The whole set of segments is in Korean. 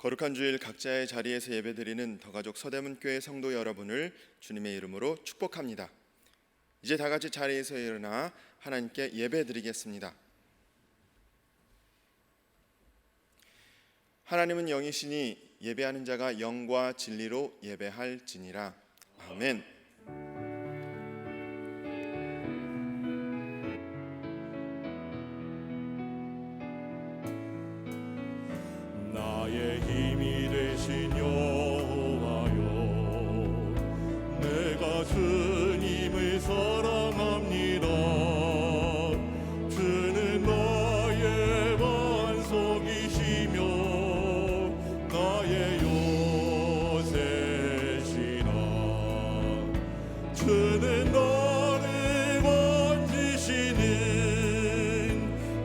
거룩한 주일 각자의 자리에서 예배드리는 더가족 서대문교회 성도 여러분을 주님의 이름으로 축복합니다. 이제 다 같이 자리에서 일어나 하나님께 예배드리겠습니다. 하나님은 영이시니 예배하는 자가 영과 진리로 예배할지니라. 아멘. 나의 힘이 되신 여호와여, 내가 주님을 사랑합니다. 주는 나의 반석이시며 나의 요새시라. 주는 나를 만지시는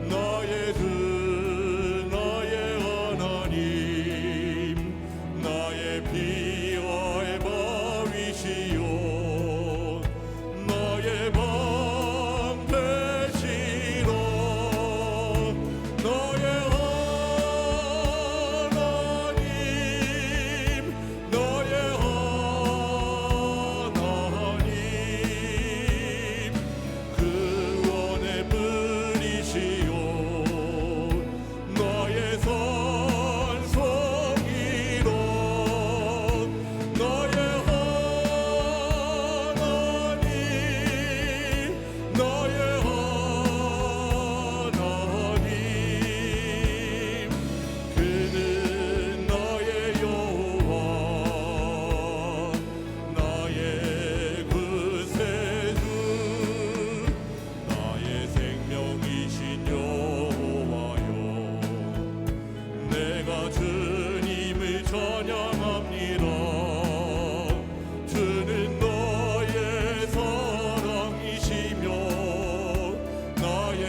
나의 피와의 바위시요 나의 방패시라. 나의 하나님, 나의 하나님, 구원의 분이시요 나의 산성이라. 나의 하나님, 나의 하나님, 그는 나의 여호와, 나의 구세주, 나의 생명이신 여호와여, 내가 주님을 찬양합니다. 주는 나의 사랑이시며 나의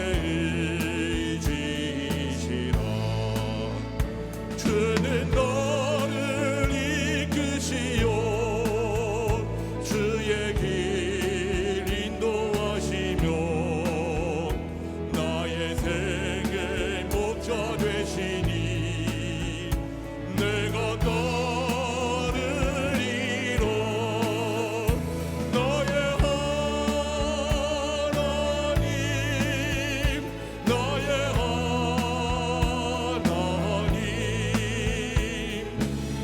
의지시라. 주는 나를 이끄시어 주의 길 인도하시며 나의 생의 목자 되시니 내가 따르리라. 나의 하나님, 나의 하나님,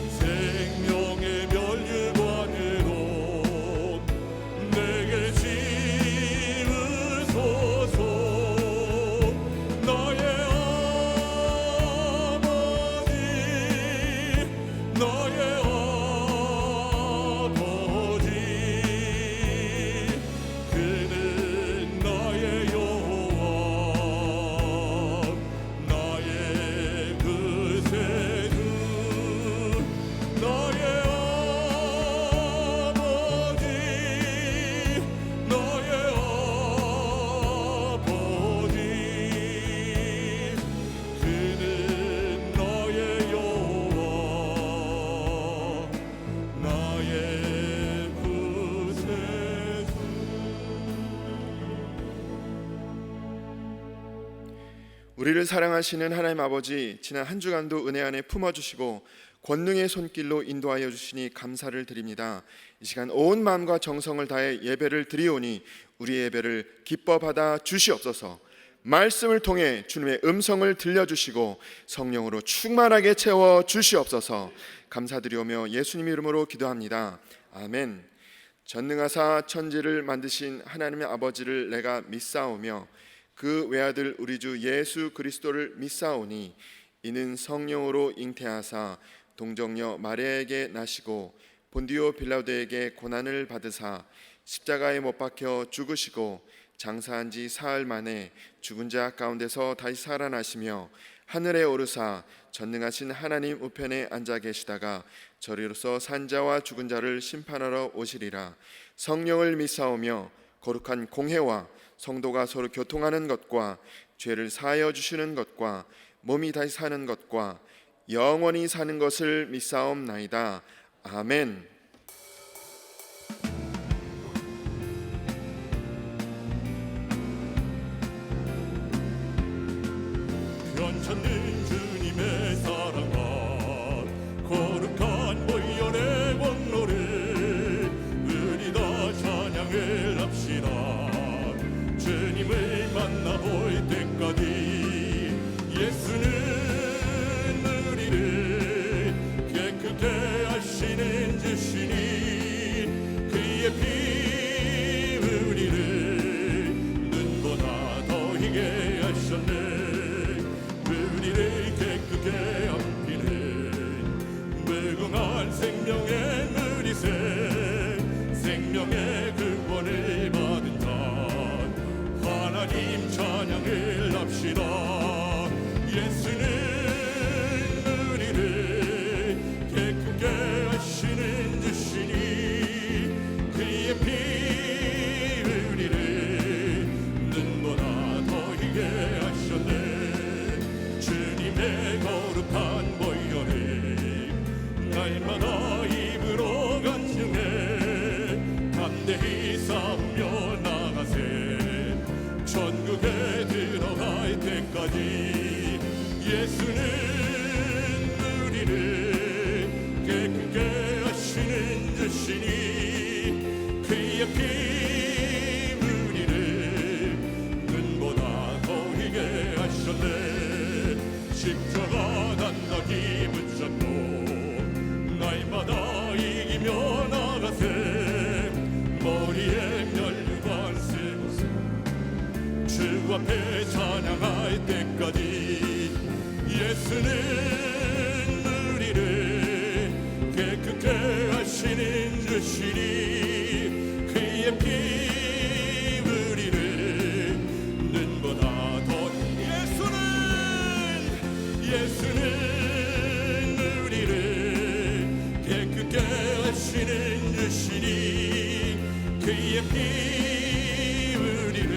생명의 면류관으로 내게 지으소서. 나의 아버지, 나의 아버지, 그는 나의 여호와, 나의 구세주, 나의 아버지, 나의 아버지, 그는 나의 여호와, 나의 구세주. 우리를 사랑하시는 하나님 아버지, 지난 한 주간도 은혜 안에 품어주시고 권능의 손길로 인도하여 주시니 감사를 드립니다. 이 시간 온 마음과 정성을 다해 예배를 드리오니 우리의 예배를 기뻐 받아 주시옵소서. 말씀을 통해 주님의 음성을 들려주시고 성령으로 충만하게 채워 주시옵소서. 감사드리오며 예수님 이름으로 기도합니다. 아멘. 전능하사 천지를 만드신 하나님의 아버지를 내가 믿사오며 그 외아들 우리 주 예수 그리스도를 믿사오니 이는 성령으로 잉태하사 동정녀 마리아에게 나시고 본디오 빌라도에게 고난을 받으사 십자가에 못 박혀 죽으시고 장사한 지 사흘 만에 죽은 자 가운데서 다시 살아나시며 하늘에 오르사 전능하신 하나님 우편에 앉아 계시다가 저리로서 산자와 죽은 자를 심판하러 오시리라. 성령을 믿사오며 거룩한 공회와 성도가 서로 교통하는 것과 죄를 사하여 주시는 것과 몸이 다시 사는 것과 영원히 사는 것을 믿사옵나이다. 아멘. 변찮는 주님의 사랑과 하셨네. 우리를 깨끗게 함피네. 무궁한 생명의 물이새 생명의 구원을 받은 자 하나님 찬양을 합시다. 예수는 우리를 깨끗게 하시는 주시니 그의 피 우리를 눈보다 더 희게 하셨네. 주님의 거룩한 보혈을 날마다 입으로 간증해 담대히 싸우며 나가세. 천국에 들어갈 때까지 예수는 우리를 깨끗게 하시는 주시니 그의 피 우리를 눈보다 더 희게 하셨네. 십자가 단단히 붙잡고 날마다 이기며 나가세. 머리에 면류관 쓰고서 주 앞에 찬양할 때까지 예수는 우리를 깨끗게 하시는 주시니 그의 피 우리를 눈보다 더 예수는 우리를 깨끗게 하시는 주시니 그의 피 우리를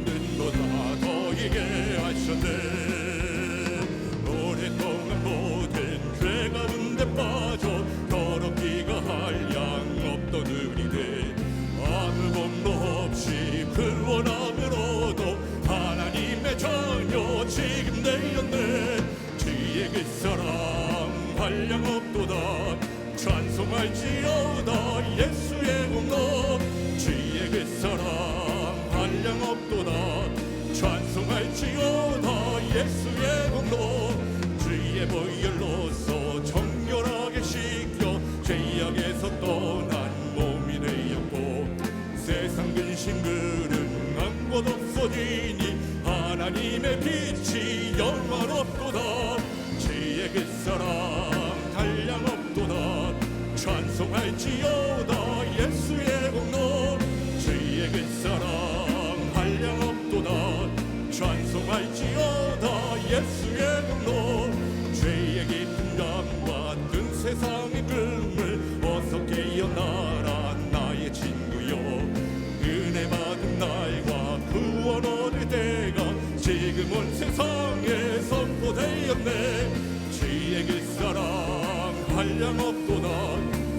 눈보다 더 희게 하셨네. 오랫동안 모든 죄 가운데 빠져 더럽기가 한량 없던 우리들 아무 공로 없이 구원함으로도 하나님의 자녀 지금 되었네. 주의 그 사랑 한량 없도다 찬송할지어다 예수의 공로. 주의 그 사랑 한량 없도다 찬송할지어다 예수의 공로. 주의 보혈로서 정결하게 씻겨 죄악에서 떠난 몸이 되었고 세상 근심 그름 아무것 없어지니 하나님의 빛이 영원없도다. 주의 그 사랑 한량 없도다 찬송할지어다 예수의 공로. 주의 그 사랑 한량 없도다 찬송할지어다 예수의 공로. 죄의 깊은 감과 뜬 세상의 꿈을 어서 깨어나라 나의 친구여. 은혜 받은 날과 구원 얻을 때가 지금 온 세상에 선포되었네. 주의 그 사랑 한량 없도다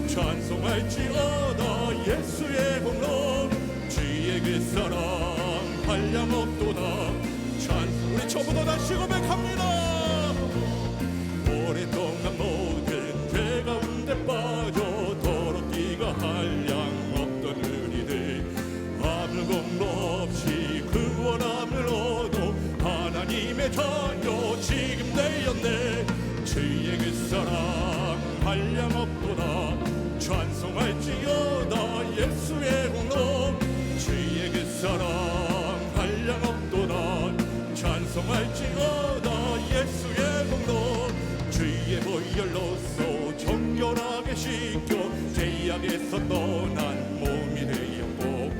찬송할지어다 예수의 공로. 주의 그 사랑 한량 없도다 우리 처음부터 다시 고백합니다. 오랫동안 모든 죄 가운데 빠져 더럽기가 한량 없던 우리들 아무 공로 없이 구원함을 얻어 하나님의 자녀 지금 되었네. 주의 그 사랑 한량 없도다 찬송할지어다 예수의 공로. 주의 그 사랑 한량 없도다 찬송할지어다 예수의 공로. 주의 보혈로서 정결하게 씻겨 죄악에서 떠난 몸이 되었고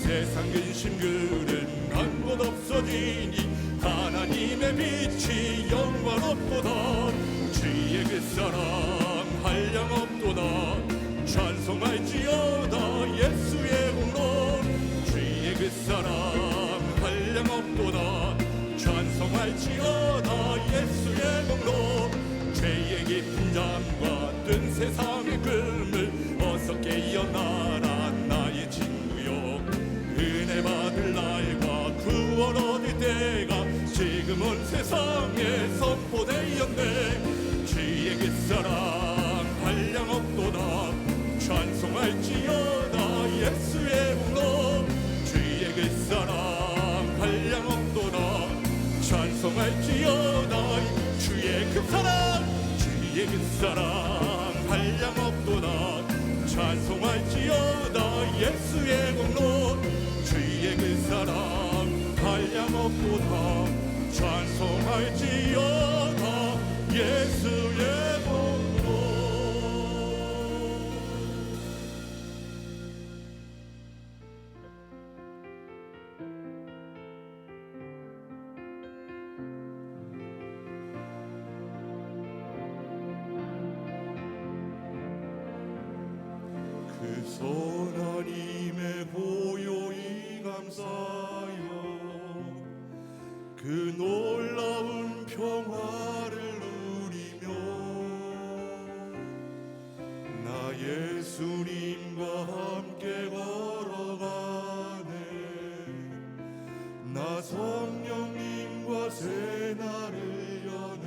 세상 근심 그름 아무것 없어지니 하나님의 빛이 영원없도다. 주의 그 사랑 한량 없도다 찬송할지어다 예수의 공로. 주의 그 사랑 한량 없도다 찬송할지어다 예수의 공로. 죄의 깊은 잠과 뜬 세상의 꿈을 어서 깨어나라 나의 친구여. 은혜 받을 날과 구원 얻을 때가 지금 온 세상에 선포되었네. 주의 그 사랑 한량 없도다 찬송할지어다 예수의 공로. 주의 그 사랑 한량 없도다 찬송할지어다 주의 그 사랑. 주의 그 사랑 한량 없도다 찬송할지어다 예수의 공로. 주의 그 사랑 한량 없도다 찬송할지어다 예수의 복으로 그 선하님의 고요히 감사하여 그 놀라운 평화를 누리며 나 예수님과 함께 걸어가네 나 성령님과 새 날을 여네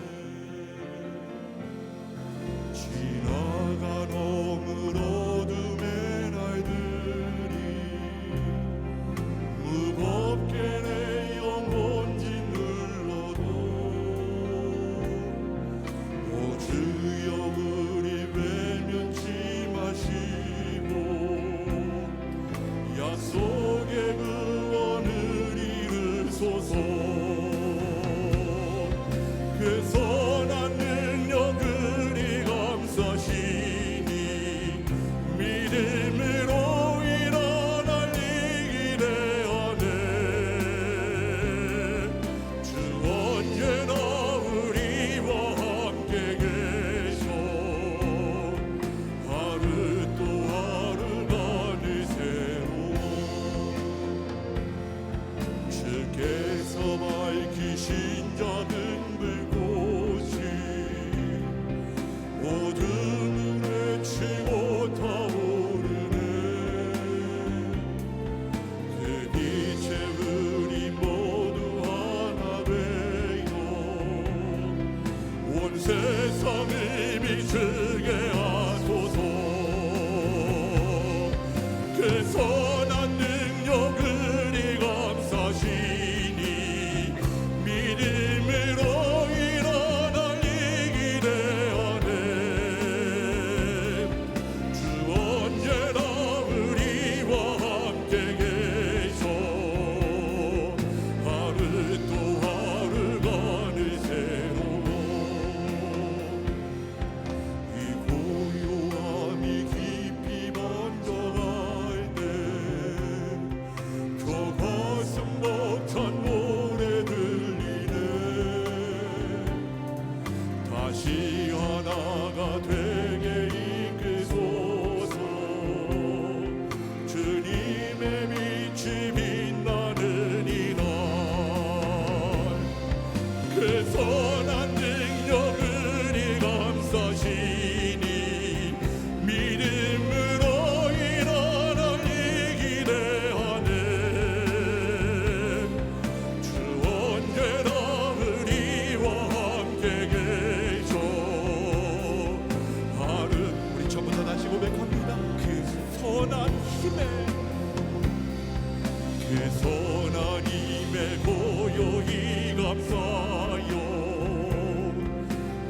지나간 어물 어둠의 날들이 무겁게 내 영혼 짓눌러도 오 주여 우리 외면치 마시고 약속의 구원을 이루소서 그 선한 능력을 감사시니 믿음으로 일어날 기대하네 주 언제나 우리와 함께 계셔 하루 또 하루가 늘 새로워 주께서 밝히신 작은 불꽃이 어둠을 헤치고 타오르네 그 빛에 우리 모두 하나 되어 온 세상을 비추게 하소서 그 선한 능력을 감사시니 믿음으로 일어날 기대하네 주 언제나 우리와 함께 계셔 하루 또 하루가 늘 새로워 이 고요함이 깊이 번져갈 때 저 가슴 벅찬 노래 들리네 다시 하나가 되게 이끄소서 주님의 빛이 빛나는 이날 그 선한 능력을 감사시니 믿음으로 일어날 기대하네 주 언제나 우리와 함께 계셔 하루 우리 전부 다 다시 고백합니다 그 선한 힘에 그 선한 힘에 고요히 감사하여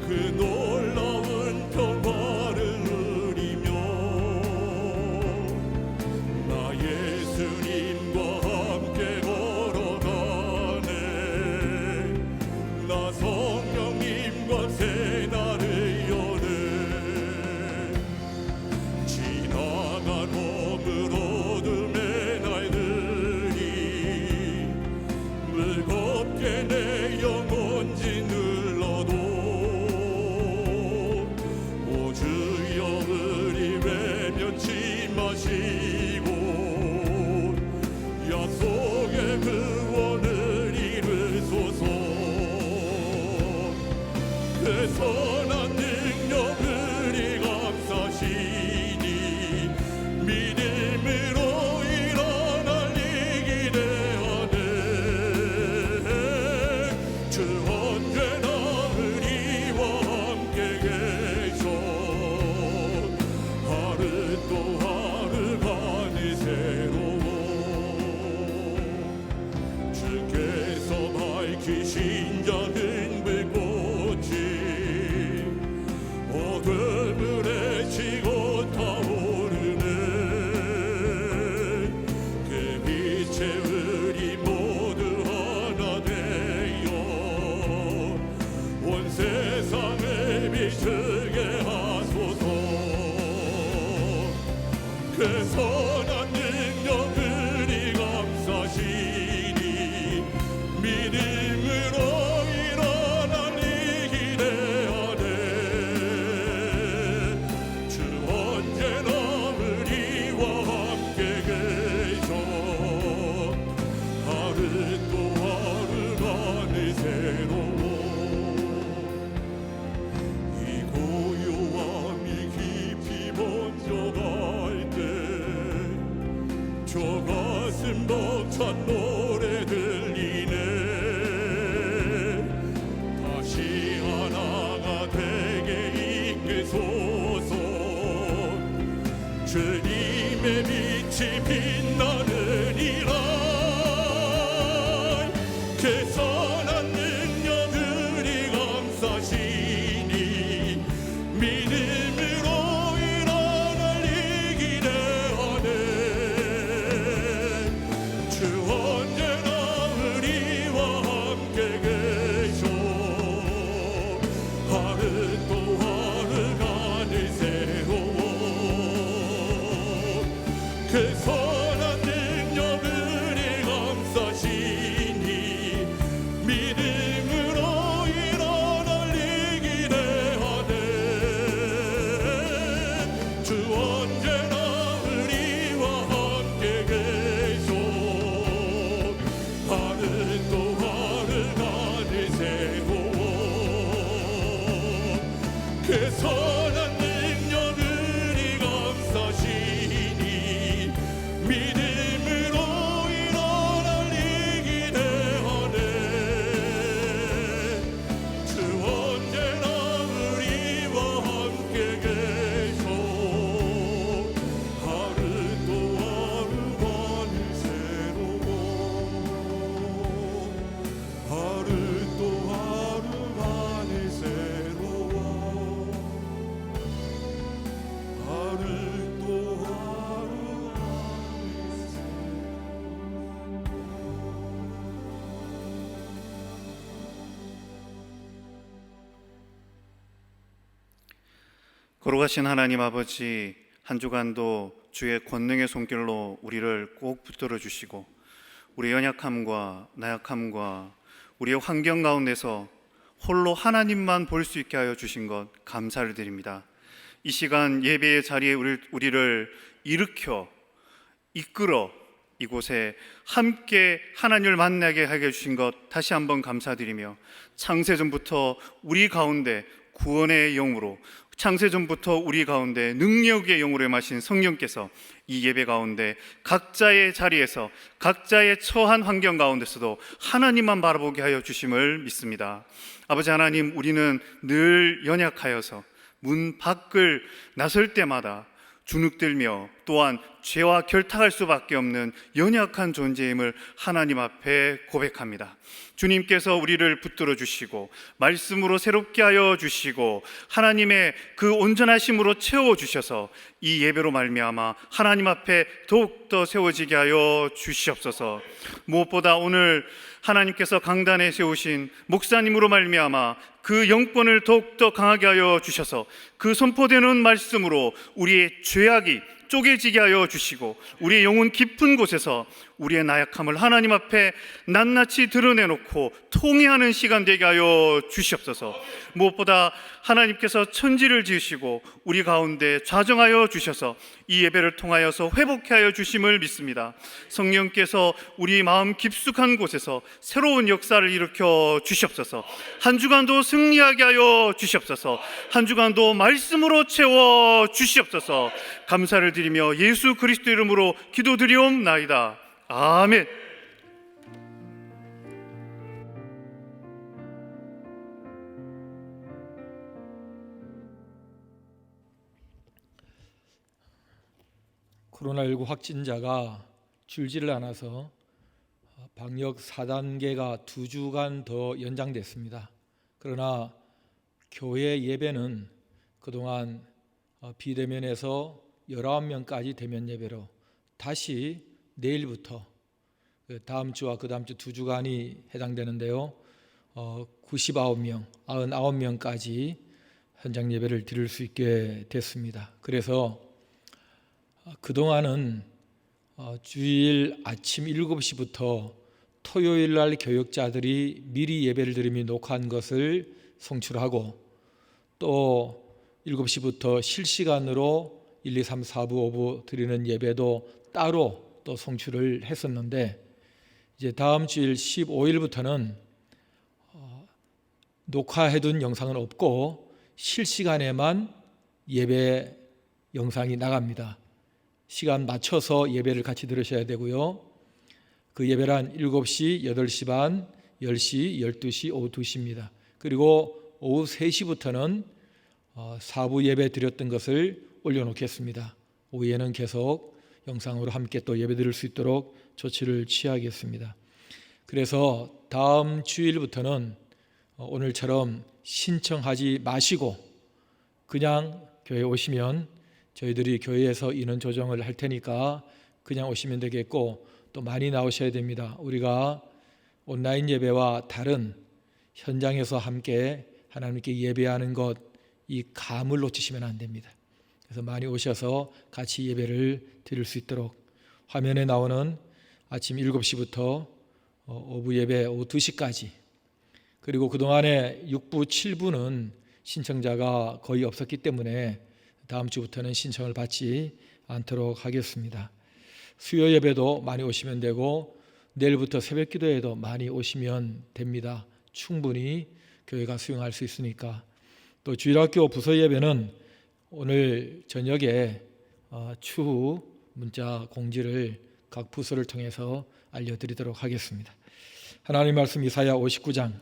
그 놀라운 평화를 누리며 나 예수님과 함께 걸어가네 나 성령님과 새 날을 여네 지나간 어물 어둠의 날들이 무겁게 내 영혼 짓눌러도 오 주여 우리 외면치 마시고 약속의 구원을 이루소서 그 선한 능력을 감사시니 믿음으로 일어날 기대하네 주 언제나 우리와 함께 계셔 하루 또 하루가 늘 새로워 주께서 밝히신 작은 불꽃이 어둠을 헤치고 타오르네 그 빛에 우리 모두 하나 믿음으로 일어날 이 기대하네. 주 언제나 우리와 함께 계셔. 하루 또 하루가 늘 새로워. 이 고요함이 깊이 번져갈 때 저 가슴 벅찬 노래 들리네. 다시 하나가 되게 이끄소서. 주님의 빛이 빛나느니라. 그 선한 능력들이 감싸시니 믿음으로 일어날 이 기대하네. 주 언제나 우리와 함께 계셔. 하루 또 하루가 늘 새로워. 그 선한 능력들이 감싸시니 믿음으로 일어날 이 기대하네. 주 언제나 우리와 함께 계셔. 하루 또 하루가 늘 새로워. 그 선한 능력들이 감싸시니 믿음으로 일어날 이 기대하네. 주 언제나 우리와 함께 계셔. 하루 또 하루가 늘 새로워. 하루 또 하루가 늘 새로워. 하루 또 하루가 늘 거룩하신 하나님 아버지, 한 주간도 주의 권능의 손길로 우리를 꼭 붙들어 주시고 우리의 연약함과 나약함과 우리의 환경 가운데서 홀로 하나님만 볼 수 있게 하여 주신 것 감사를 드립니다. 이 시간 예배의 자리에 우리를 일으켜 이끌어 이곳에 함께 하나님을 만나게 하게 해주신 것 다시 한번 감사드리며, 창세전부터 우리 가운데 구원의 영으로, 창세전부터 우리 가운데 능력의 영으로 임하신 성령께서 이 예배 가운데 각자의 자리에서 각자의 처한 환경 가운데서도 하나님만 바라보게 하여 주심을 믿습니다. 아버지 하나님, 우리는 늘 연약하여서 문 밖을 나설 때마다 주눅들며 또한 죄와 결탁할 수밖에 없는 연약한 존재임을 하나님 앞에 고백합니다. 주님께서 우리를 붙들어 주시고 말씀으로 새롭게 하여 주시고 하나님의 그 온전하심으로 채워 주셔서 이 예배로 말미암아 하나님 앞에 더욱더 세워지게 하여 주시옵소서. 무엇보다 오늘 하나님께서 강단에 세우신 목사님으로 말미암아 그 영권을 더욱더 강하게 하여 주셔서 그 선포되는 말씀으로 우리의 죄악이 쪼개지게 하여 주시고 우리의 영혼 깊은 곳에서 우리의 나약함을 하나님 앞에 낱낱이 드러내놓고 통회하는 시간 되게 하여 주시옵소서. 무엇보다 하나님께서 천지를 지으시고 우리 가운데 좌정하여 주셔서 이 예배를 통하여서 회복해 하여 주심을 믿습니다. 성령께서 우리 마음 깊숙한 곳에서 새로운 역사를 일으켜 주시옵소서. 한 주간도 승리하게 하여 주시옵소서. 한 주간도 말씀으로 채워 주시옵소서. 감사를 드리며 예수 그리스도 이름으로 기도드리옵나이다. 아멘. 코로나19 확진자가 줄지를 않아서 방역 4단계가 2주간 더 연장됐습니다. 그러나 교회 예배는 그동안 비대면에서 19명까지 대면 예배로 다시 내일부터 다음 주와 그 다음 주 2주간이 해당되는데요, 99명까지 현장 예배를 드릴 수 있게 됐습니다. 그래서 그동안은 주일 아침 7시부터 토요일 날 교역자들이 미리 예배를 드리며 녹화한 것을 송출하고 또 7시부터 실시간으로 1, 2, 3, 4부, 5부 드리는 예배도 따로 또 송출을 했었는데 이제 다음 주일 15일부터는 녹화해둔 영상은 없고 실시간에만 예배 영상이 나갑니다. 시간 맞춰서 예배를 같이 들으셔야 되고요. 그 예배란 7시, 8시 반, 10시, 12시, 오후 2시입니다. 그리고 오후 3시부터는 4부 예배 드렸던 것을 올려놓겠습니다. 오후에는 계속 영상으로 함께 또 예배 드릴 수 있도록 조치를 취하겠습니다. 그래서 다음 주일부터는 오늘처럼 신청하지 마시고 그냥 교회 오시면 저희들이 교회에서 인원 조정을 할 테니까 그냥 오시면 되겠고 또 많이 나오셔야 됩니다. 우리가 온라인 예배와 다른 현장에서 함께 하나님께 예배하는 것, 이 감을 놓치시면 안 됩니다. 그래서 많이 오셔서 같이 예배를 드릴 수 있도록 화면에 나오는 아침 7시부터 오후 예배 오후 2시까지 그리고 그동안에 6부, 7부는 신청자가 거의 없었기 때문에 다음 주부터는 신청을 받지 않도록 하겠습니다. 수요 예배도 많이 오시면 되고 내일부터 새벽 기도에도 많이 오시면 됩니다. 충분히 교회가 수용할 수 있으니까. 또 주일학교 부서 예배는 오늘 저녁에 추후 문자 공지를 각 부서를 통해서 알려드리도록 하겠습니다. 하나님 말씀 이사야 59장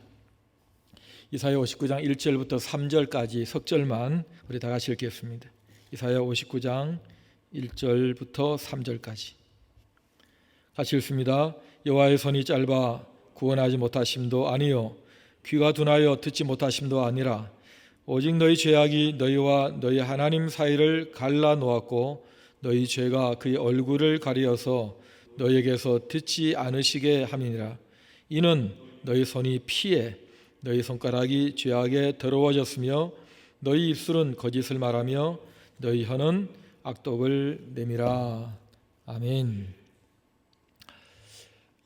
1절부터 3절까지 석절만 우리 다 같이 읽겠습니다. 이사야 59장 1절부터 3절까지 같이 읽습니다. 여호와의 손이 짧아 구원하지 못하심도 아니요 귀가 둔하여 듣지 못하심도 아니라 오직 너희 죄악이 너희와 너희 하나님 사이를 갈라 놓았고 너희 죄가 그의 얼굴을 가리어서 너희에게서 듣지 않으시게 함이니라. 이는 너희 손이 피해 너희 손가락이 죄악에 더러워졌으며 너희 입술은 거짓을 말하며 너희 혀는 악독을 내밀어. 아멘.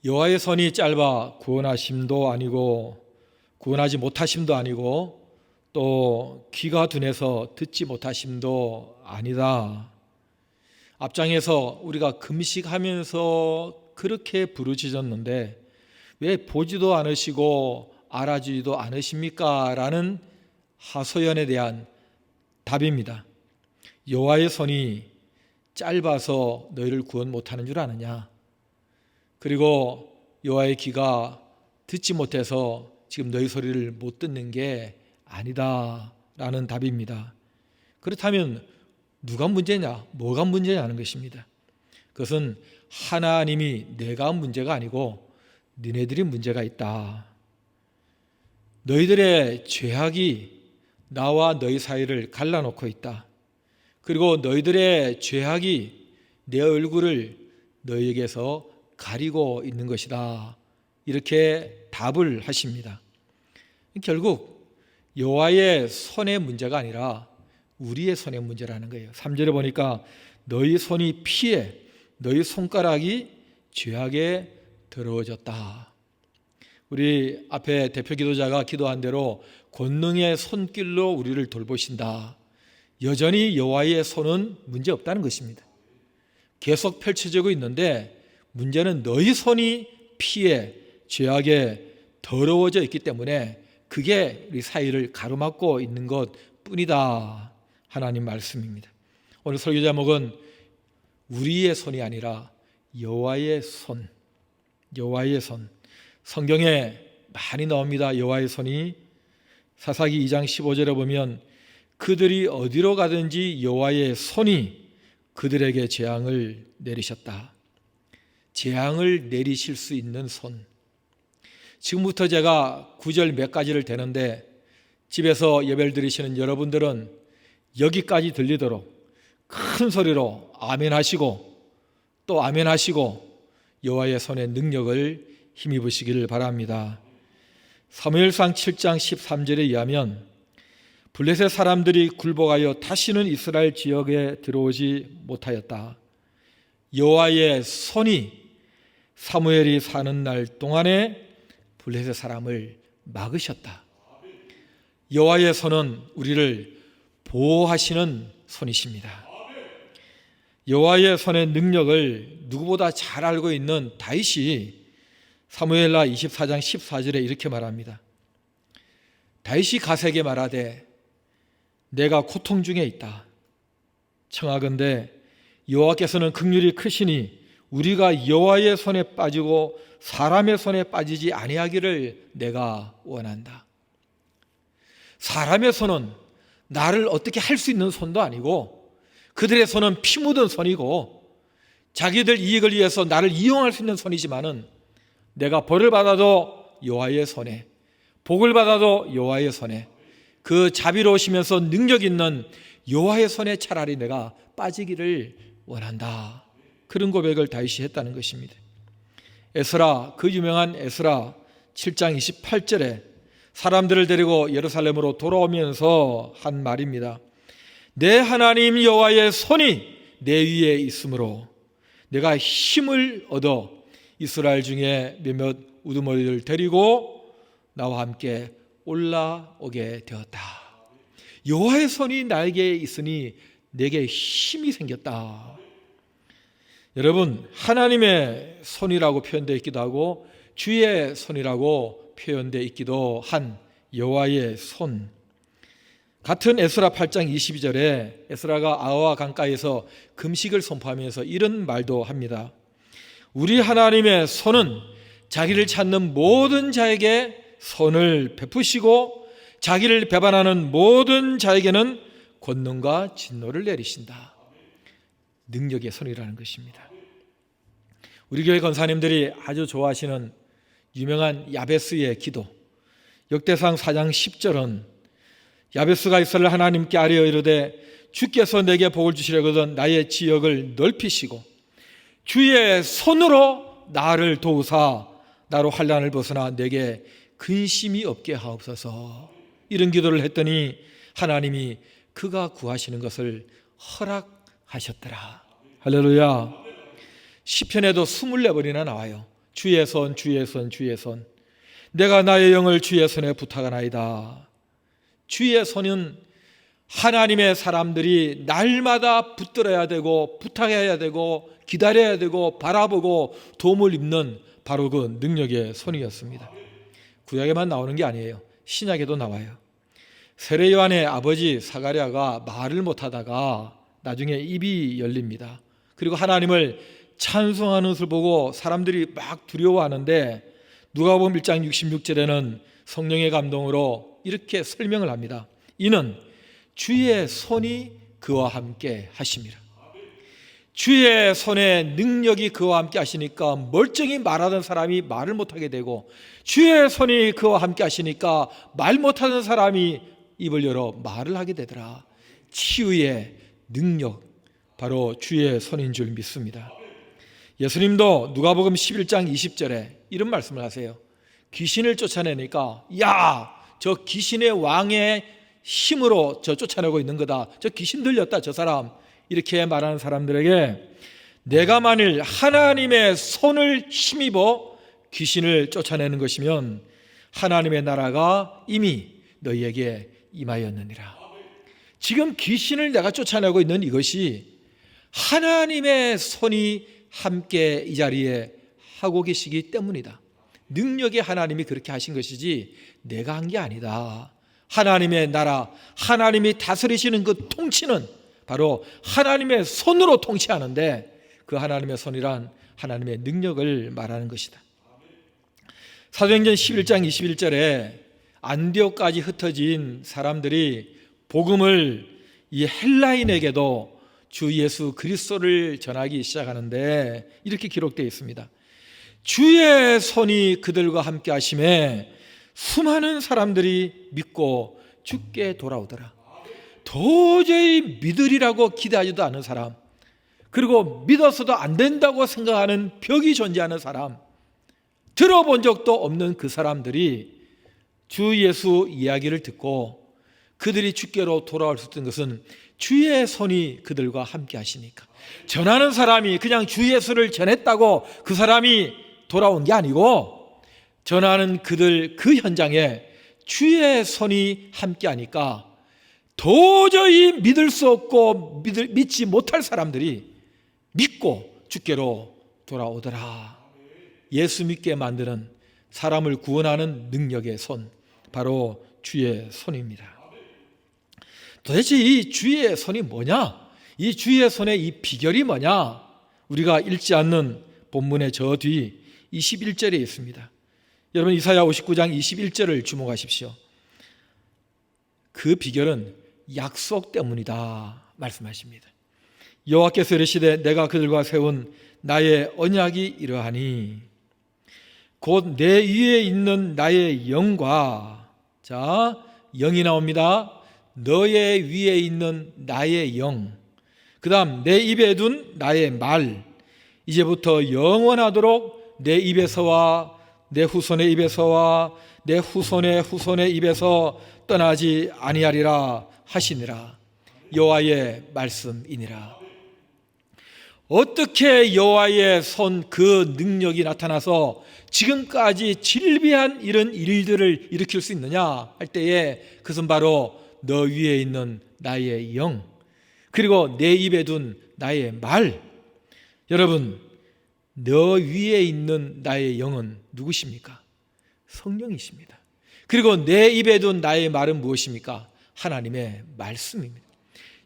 여호와의 손이 짧아 구원하심도 아니고 구원하지 못하심도 아니고 또 귀가 둔해서 듣지 못하심도 아니다. 앞장에서 우리가 금식하면서 그렇게 부르짖었는데 왜 보지도 않으시고 알아주지도 않으십니까? 라는 하소연에 대한 답입니다. 여호와의 손이 짧아서 너희를 구원 못하는 줄 아느냐? 그리고 여호와의 귀가 듣지 못해서 지금 너희 소리를 못 듣는 게 아니다 라는 답입니다. 그렇다면 누가 문제냐? 뭐가 문제냐는 것입니다. 그것은 하나님이 내가 문제가 아니고 너희들이 문제가 있다. 너희들의 죄악이 나와 너희 사이를 갈라놓고 있다. 그리고 너희들의 죄악이 내 얼굴을 너희에게서 가리고 있는 것이다. 이렇게 답을 하십니다. 결국 여호와의 손의 문제가 아니라 우리의 손의 문제라는 거예요. 3절에 보니까 너희 손이 피해 너희 손가락이 죄악에 더러워졌다. 우리 앞에 대표 기도자가 기도한 대로 권능의 손길로 우리를 돌보신다. 여전히 여호와의 손은 문제 없다는 것입니다. 계속 펼쳐지고 있는데 문제는 너희 손이 피해 죄악에 더러워져 있기 때문에 그게 우리 사이를 가로막고 있는 것뿐이다. 하나님 말씀입니다. 오늘 설교 제목은 우리의 손이 아니라 여호와의 손. 여호와의 손. 성경에 많이 나옵니다. 여호와의 손이. 사사기 2장 15절에 보면 그들이 어디로 가든지 여호와의 손이 그들에게 재앙을 내리셨다. 재앙을 내리실 수 있는 손. 지금부터 제가 구절 몇 가지를 대는데 집에서 예배를 드리시는 여러분들은 여기까지 들리도록 큰 소리로 아멘 하시고 또 아멘 하시고 여호와의 손의 능력을 힘입으시기를 바랍니다. 사무엘상 7장 13절에 의하면 블레셋 사람들이 굴복하여 다시는 이스라엘 지역에 들어오지 못하였다. 여호와의 손이 사무엘이 사는 날 동안에 블레셋 사람을 막으셨다. 여호와의 손은 우리를 보호하시는 손이십니다. 여호와의 손의 능력을 누구보다 잘 알고 있는 다윗이 사무엘하 24장 14절에 이렇게 말합니다. 다윗이 갓에게 말하되 내가 고통 중에 있다. 청하건대 여호와께서는 긍휼이 크시니 우리가 여호와의 손에 빠지고 사람의 손에 빠지지 아니하기를 내가 원한다. 사람의 손은 나를 어떻게 할 수 있는 손도 아니고 그들의 손은 피 묻은 손이고 자기들 이익을 위해서 나를 이용할 수 있는 손이지만은 내가 벌을 받아도 여호와의 손에, 복을 받아도 여호와의 손에, 그 자비로우시면서 능력 있는 여호와의 손에 차라리 내가 빠지기를 원한다. 그런 고백을 다윗이 했다는 것입니다. 에스라, 그 유명한 에스라 7장 28절에 사람들을 데리고 예루살렘으로 돌아오면서 한 말입니다. 내 하나님 여호와의 손이 내 위에 있으므로 내가 힘을 얻어 이스라엘 중에 몇몇 우두머리를 데리고 나와 함께 올라오게 되었다. 여호와의 손이 나에게 있으니 내게 힘이 생겼다. 여러분, 하나님의 손이라고 표현되어 있기도 하고 주의 손이라고 표현되어 있기도 한 여호와의 손. 같은 에스라 8장 22절에 에스라가 아와 강가에서 금식을 선포하면서 이런 말도 합니다. 우리 하나님의 손은 자기를 찾는 모든 자에게 선을 베푸시고 자기를 배반하는 모든 자에게는 권능과 진노를 내리신다. 능력의 손이라는 것입니다. 우리 교회 권사님들이 아주 좋아하시는 유명한 야베스의 기도, 역대상 4장 10절은 야베스가 이스라엘 하나님께 아뢰어 이르되 주께서 내게 복을 주시려거든 나의 지역을 넓히시고 주의 손으로 나를 도우사 나로 환난을 벗어나 내게 근심이 없게 하옵소서. 이런 기도를 했더니 하나님이 그가 구하시는 것을 허락하셨더라. 할렐루야. 시편에도 24번이나 나와요. 주의 손, 주의 손, 주의 손. 내가 나의 영을 주의 손에 부탁하나이다. 주의 손은 하나님의 사람들이 날마다 붙들어야 되고 부탁해야 되고 기다려야 되고 바라보고 도움을 입는 바로 그 능력의 손이었습니다. 구약에만 나오는 게 아니에요. 신약에도 나와요. 세례 요한의 아버지 사가랴가 말을 못하다가 나중에 입이 열립니다. 그리고 하나님을 찬송하는 것을 보고 사람들이 막 두려워하는데 누가복음 1장 66절에는 성령의 감동으로 이렇게 설명을 합니다. 이는 주의 손이 그와 함께 하심이라. 주의 손에 능력이 그와 함께 하시니까 멀쩡히 말하던 사람이 말을 못하게 되고 주의 손이 그와 함께 하시니까 말 못하던 사람이 입을 열어 말을 하게 되더라. 치유의 능력, 바로 주의 손인 줄 믿습니다. 예수님도 누가복음 11장 20절에 이런 말씀을 하세요. 귀신을 쫓아내니까 야, 저 귀신의 왕의 힘으로 저 쫓아내고 있는 거다. 저 귀신 들렸다 저 사람. 이렇게 말하는 사람들에게 내가 만일 하나님의 손을 힘입어 귀신을 쫓아내는 것이면 하나님의 나라가 이미 너희에게 임하였느니라. 지금 귀신을 내가 쫓아내고 있는 이것이 하나님의 손이 함께 이 자리에 하고 계시기 때문이다. 능력의 하나님이 그렇게 하신 것이지 내가 한 게 아니다. 하나님의 나라, 하나님이 다스리시는 그 통치는 바로 하나님의 손으로 통치하는데 그 하나님의 손이란 하나님의 능력을 말하는 것이다. 사도행전 11장 21절에 안디옥까지 흩어진 사람들이 복음을 이 헬라인에게도 주 예수 그리스도를 전하기 시작하는데 이렇게 기록되어 있습니다. 주의 손이 그들과 함께 하심에 수많은 사람들이 믿고 주께 돌아오더라. 도저히 믿으리라고 기대하지도 않은 사람, 그리고 믿어서도 안 된다고 생각하는 벽이 존재하는 사람, 들어본 적도 없는 그 사람들이 주 예수 이야기를 듣고 그들이 주께로 돌아올 수 있던 것은 주의 손이 그들과 함께 하시니까. 전하는 사람이 그냥 주 예수를 전했다고 그 사람이 돌아온 게 아니고 전하는 그들 그 현장에 주의 손이 함께하니까 도저히 믿을 수 없고 믿지 못할 사람들이 믿고 주께로 돌아오더라. 예수 믿게 만드는 사람을 구원하는 능력의 손, 바로 주의 손입니다. 도대체 이 주의 손이 뭐냐? 이 주의 손의 이 비결이 뭐냐? 우리가 읽지 않는 본문의 저 뒤 21절에 있습니다. 여러분 이사야 59장 21절을 주목하십시오. 그 비결은 약속 때문이다 말씀하십니다. 여호와께서 이르시되 내가 그들과 세운 나의 언약이 이러하니 곧 내 위에 있는 나의 영과, 자, 영이 나옵니다. 너의 위에 있는 나의 영, 그 다음 내 입에 둔 나의 말, 이제부터 영원하도록 내 입에서와 내 후손의 입에서와 내 후손의 후손의 입에서 떠나지 아니하리라 하시니라. 여호와의 말씀이니라. 어떻게 여호와의 손 그 능력이 나타나서 지금까지 질비한 이런 일들을 일으킬 수 있느냐 할 때에 그것은 바로 너 위에 있는 나의 영, 그리고 내 입에 둔 나의 말. 여러분, 너 위에 있는 나의 영은 누구십니까? 성령이십니다. 그리고 내 입에 둔 나의 말은 무엇입니까? 하나님의 말씀입니다.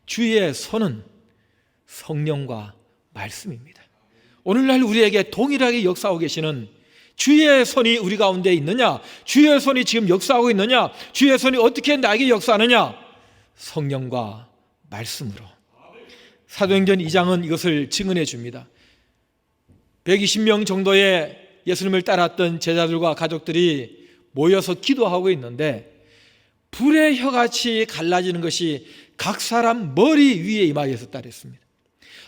주의 손은 성령과 말씀입니다. 오늘날 우리에게 동일하게 역사하고 계시는 주의 손이 우리 가운데 있느냐? 주의 손이 지금 역사하고 있느냐? 주의 손이 어떻게 나에게 역사하느냐? 성령과 말씀으로. 사도행전 2장은 이것을 증언해 줍니다. 120명 정도의 예수님을 따랐던 제자들과 가족들이 모여서 기도하고 있는데 불의 혀같이 갈라지는 것이 각 사람 머리 위에 임하여 있었다 그랬습니다.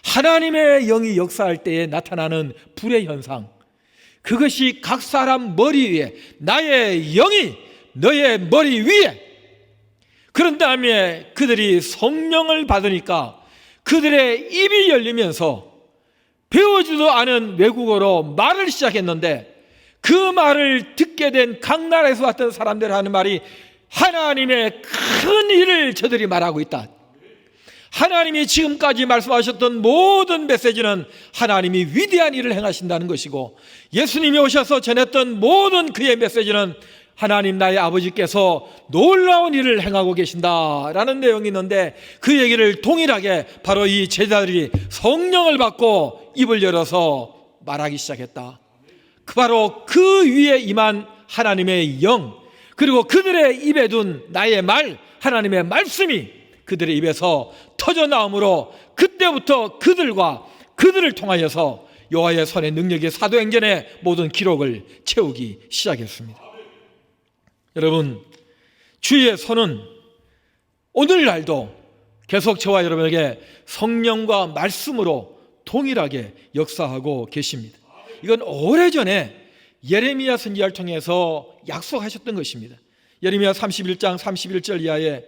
하나님의 영이 역사할 때에 나타나는 불의 현상, 그것이 각 사람 머리 위에, 나의 영이 너의 머리 위에. 그런 다음에 그들이 성령을 받으니까 그들의 입이 열리면서 배우지도 않은 외국어로 말을 시작했는데 그 말을 듣게 된 각 나라에서 왔던 사람들 하는 말이 하나님의 큰 일을 저들이 말하고 있다. 하나님이 지금까지 말씀하셨던 모든 메시지는 하나님이 위대한 일을 행하신다는 것이고, 예수님이 오셔서 전했던 모든 그의 메시지는 하나님 나의 아버지께서 놀라운 일을 행하고 계신다라는 내용이 있는데, 그 얘기를 동일하게 바로 이 제자들이 성령을 받고 입을 열어서 말하기 시작했다. 바로 그 위에 임한 하나님의 영, 그리고 그들의 입에 둔 나의 말, 하나님의 말씀이 그들의 입에서 터져나오므로 그때부터 그들을 통하여서 여호와의 손의 능력이 사도행전의 모든 기록을 채우기 시작했습니다. 여러분, 주의 손은 오늘날도 계속 저와 여러분에게 성령과 말씀으로 동일하게 역사하고 계십니다. 이건 오래전에 예레미야 선지자를 통해서 약속하셨던 것입니다. 예레미야 31장 31절 이하에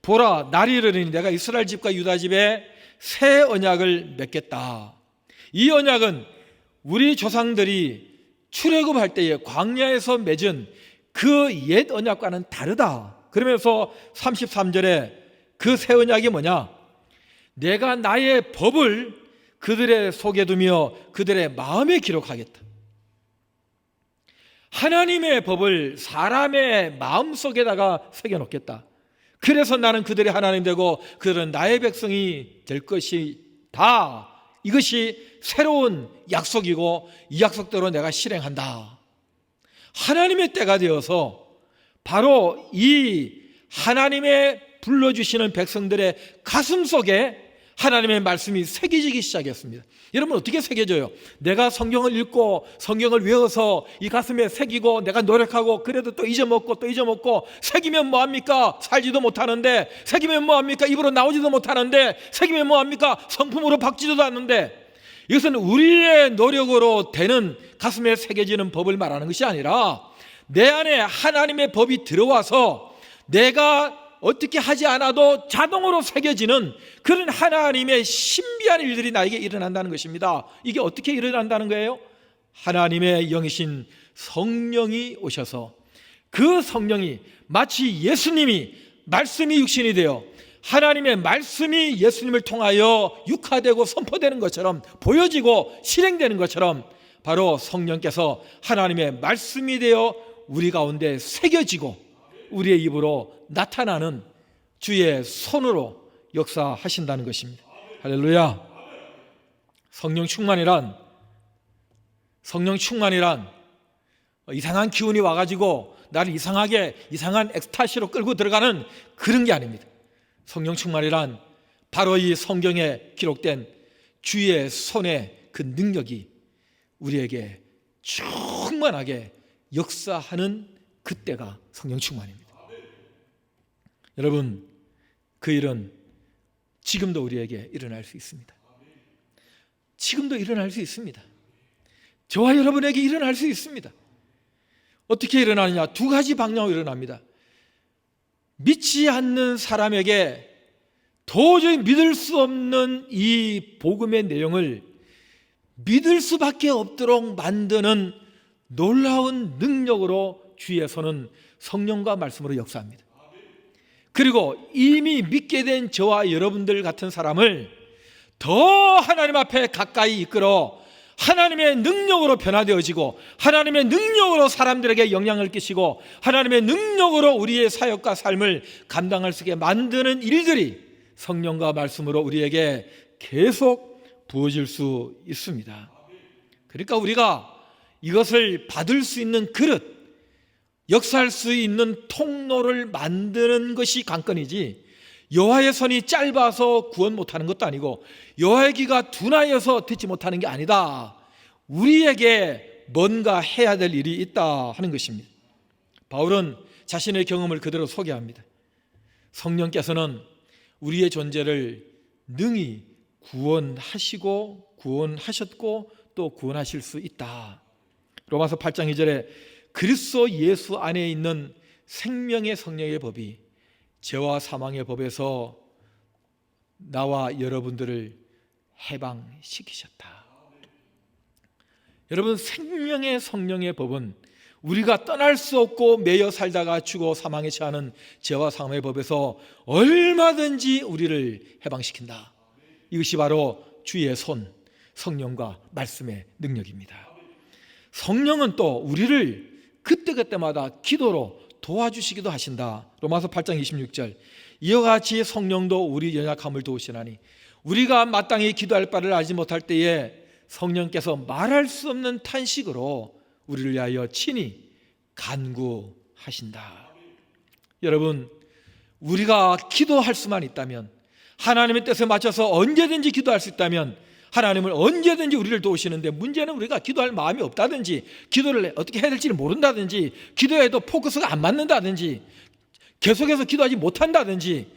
보라, 날이 이르리니 내가 이스라엘 집과 유다 집에 새 언약을 맺겠다. 이 언약은 우리 조상들이 출애굽할 때에 광야에서 맺은 그 옛 언약과는 다르다. 그러면서 33절에 그 새 언약이 뭐냐? 내가 나의 법을 그들의 속에 두며 그들의 마음에 기록하겠다. 하나님의 법을 사람의 마음속에다가 새겨놓겠다. 그래서 나는 그들의 하나님 되고 그들은 나의 백성이 될 것이다. 이것이 새로운 약속이고 이 약속대로 내가 실행한다. 하나님의 때가 되어서 바로 이 하나님의 불러주시는 백성들의 가슴 속에 하나님의 말씀이 새겨지기 시작했습니다. 여러분, 어떻게 새겨져요? 내가 성경을 읽고 성경을 외워서 이 가슴에 새기고 내가 노력하고 그래도 또 잊어먹고 또 잊어먹고, 새기면 뭐합니까? 살지도 못하는데, 새기면 뭐합니까? 입으로 나오지도 못하는데, 새기면 뭐합니까? 성품으로 바뀌지도 않는데. 이것은 우리의 노력으로 되는 가슴에 새겨지는 법을 말하는 것이 아니라 내 안에 하나님의 법이 들어와서 내가 어떻게 하지 않아도 자동으로 새겨지는 그런 하나님의 신비한 일들이 나에게 일어난다는 것입니다. 이게 어떻게 일어난다는 거예요? 하나님의 영이신 성령이 오셔서 그 성령이 마치 예수님이 말씀이 육신이 되어 하나님의 말씀이 예수님을 통하여 육화되고 선포되는 것처럼 보여지고 실행되는 것처럼 바로 성령께서 하나님의 말씀이 되어 우리 가운데 새겨지고 우리의 입으로 나타나는 주의 손으로 역사하신다는 것입니다. 할렐루야. 성령 충만이란 이상한 기운이 와가지고 나를 이상한 엑스타시로 끌고 들어가는 그런 게 아닙니다. 성령 충만이란 바로 이 성경에 기록된 주의 손의 그 능력이 우리에게 충만하게 역사하는 그때가 성령 충만입니다. 여러분, 그 일은 지금도 우리에게 일어날 수 있습니다. 지금도 일어날 수 있습니다. 저와 여러분에게 일어날 수 있습니다. 어떻게 일어나느냐? 두 가지 방향으로 일어납니다. 믿지 않는 사람에게 도저히 믿을 수 없는 이 복음의 내용을 믿을 수밖에 없도록 만드는 놀라운 능력으로 주의 손은 성령과 말씀으로 역사합니다. 그리고 이미 믿게 된 저와 여러분들 같은 사람을 더 하나님 앞에 가까이 이끌어 하나님의 능력으로 변화되어지고 하나님의 능력으로 사람들에게 영향을 끼치고 하나님의 능력으로 우리의 사역과 삶을 감당할 수 있게 만드는 일들이 성령과 말씀으로 우리에게 계속 부어질 수 있습니다. 그러니까 우리가 이것을 받을 수 있는 그릇, 역사할 수 있는 통로를 만드는 것이 관건이지 여호와의 손이 짧아서 구원 못하는 것도 아니고 여호와의 귀가 둔하여서 듣지 못하는 게 아니다. 우리에게 뭔가 해야 될 일이 있다 하는 것입니다. 바울은 자신의 경험을 그대로 소개합니다. 성령께서는 우리의 존재를 능히 구원하시고 구원하셨고 또 구원하실 수 있다. 로마서 8장 2절에 그리스도 예수 안에 있는 생명의 성령의 법이 죄와 사망의 법에서 나와 여러분들을 해방시키셨다. 여러분, 생명의 성령의 법은 우리가 떠날 수 없고 매여 살다가 죽어 사망에 처하는 죄와 사망의 법에서 얼마든지 우리를 해방시킨다. 이것이 바로 주의 손, 성령과 말씀의 능력입니다. 성령은 또 우리를 그때그때마다 기도로 도와주시기도 하신다. 로마서 8장 26절 이와 같이 성령도 우리 연약함을 도우시나니 우리가 마땅히 기도할 바를 알지 못할 때에 성령께서 말할 수 없는 탄식으로 우리를 위하여 친히 간구하신다. 여러분, 우리가 기도할 수만 있다면, 하나님의 뜻에 맞춰서 언제든지 기도할 수 있다면 하나님은 언제든지 우리를 도우시는데, 문제는 우리가 기도할 마음이 없다든지 기도를 어떻게 해야 될지를 모른다든지 기도해도 포커스가 안 맞는다든지 계속해서 기도하지 못한다든지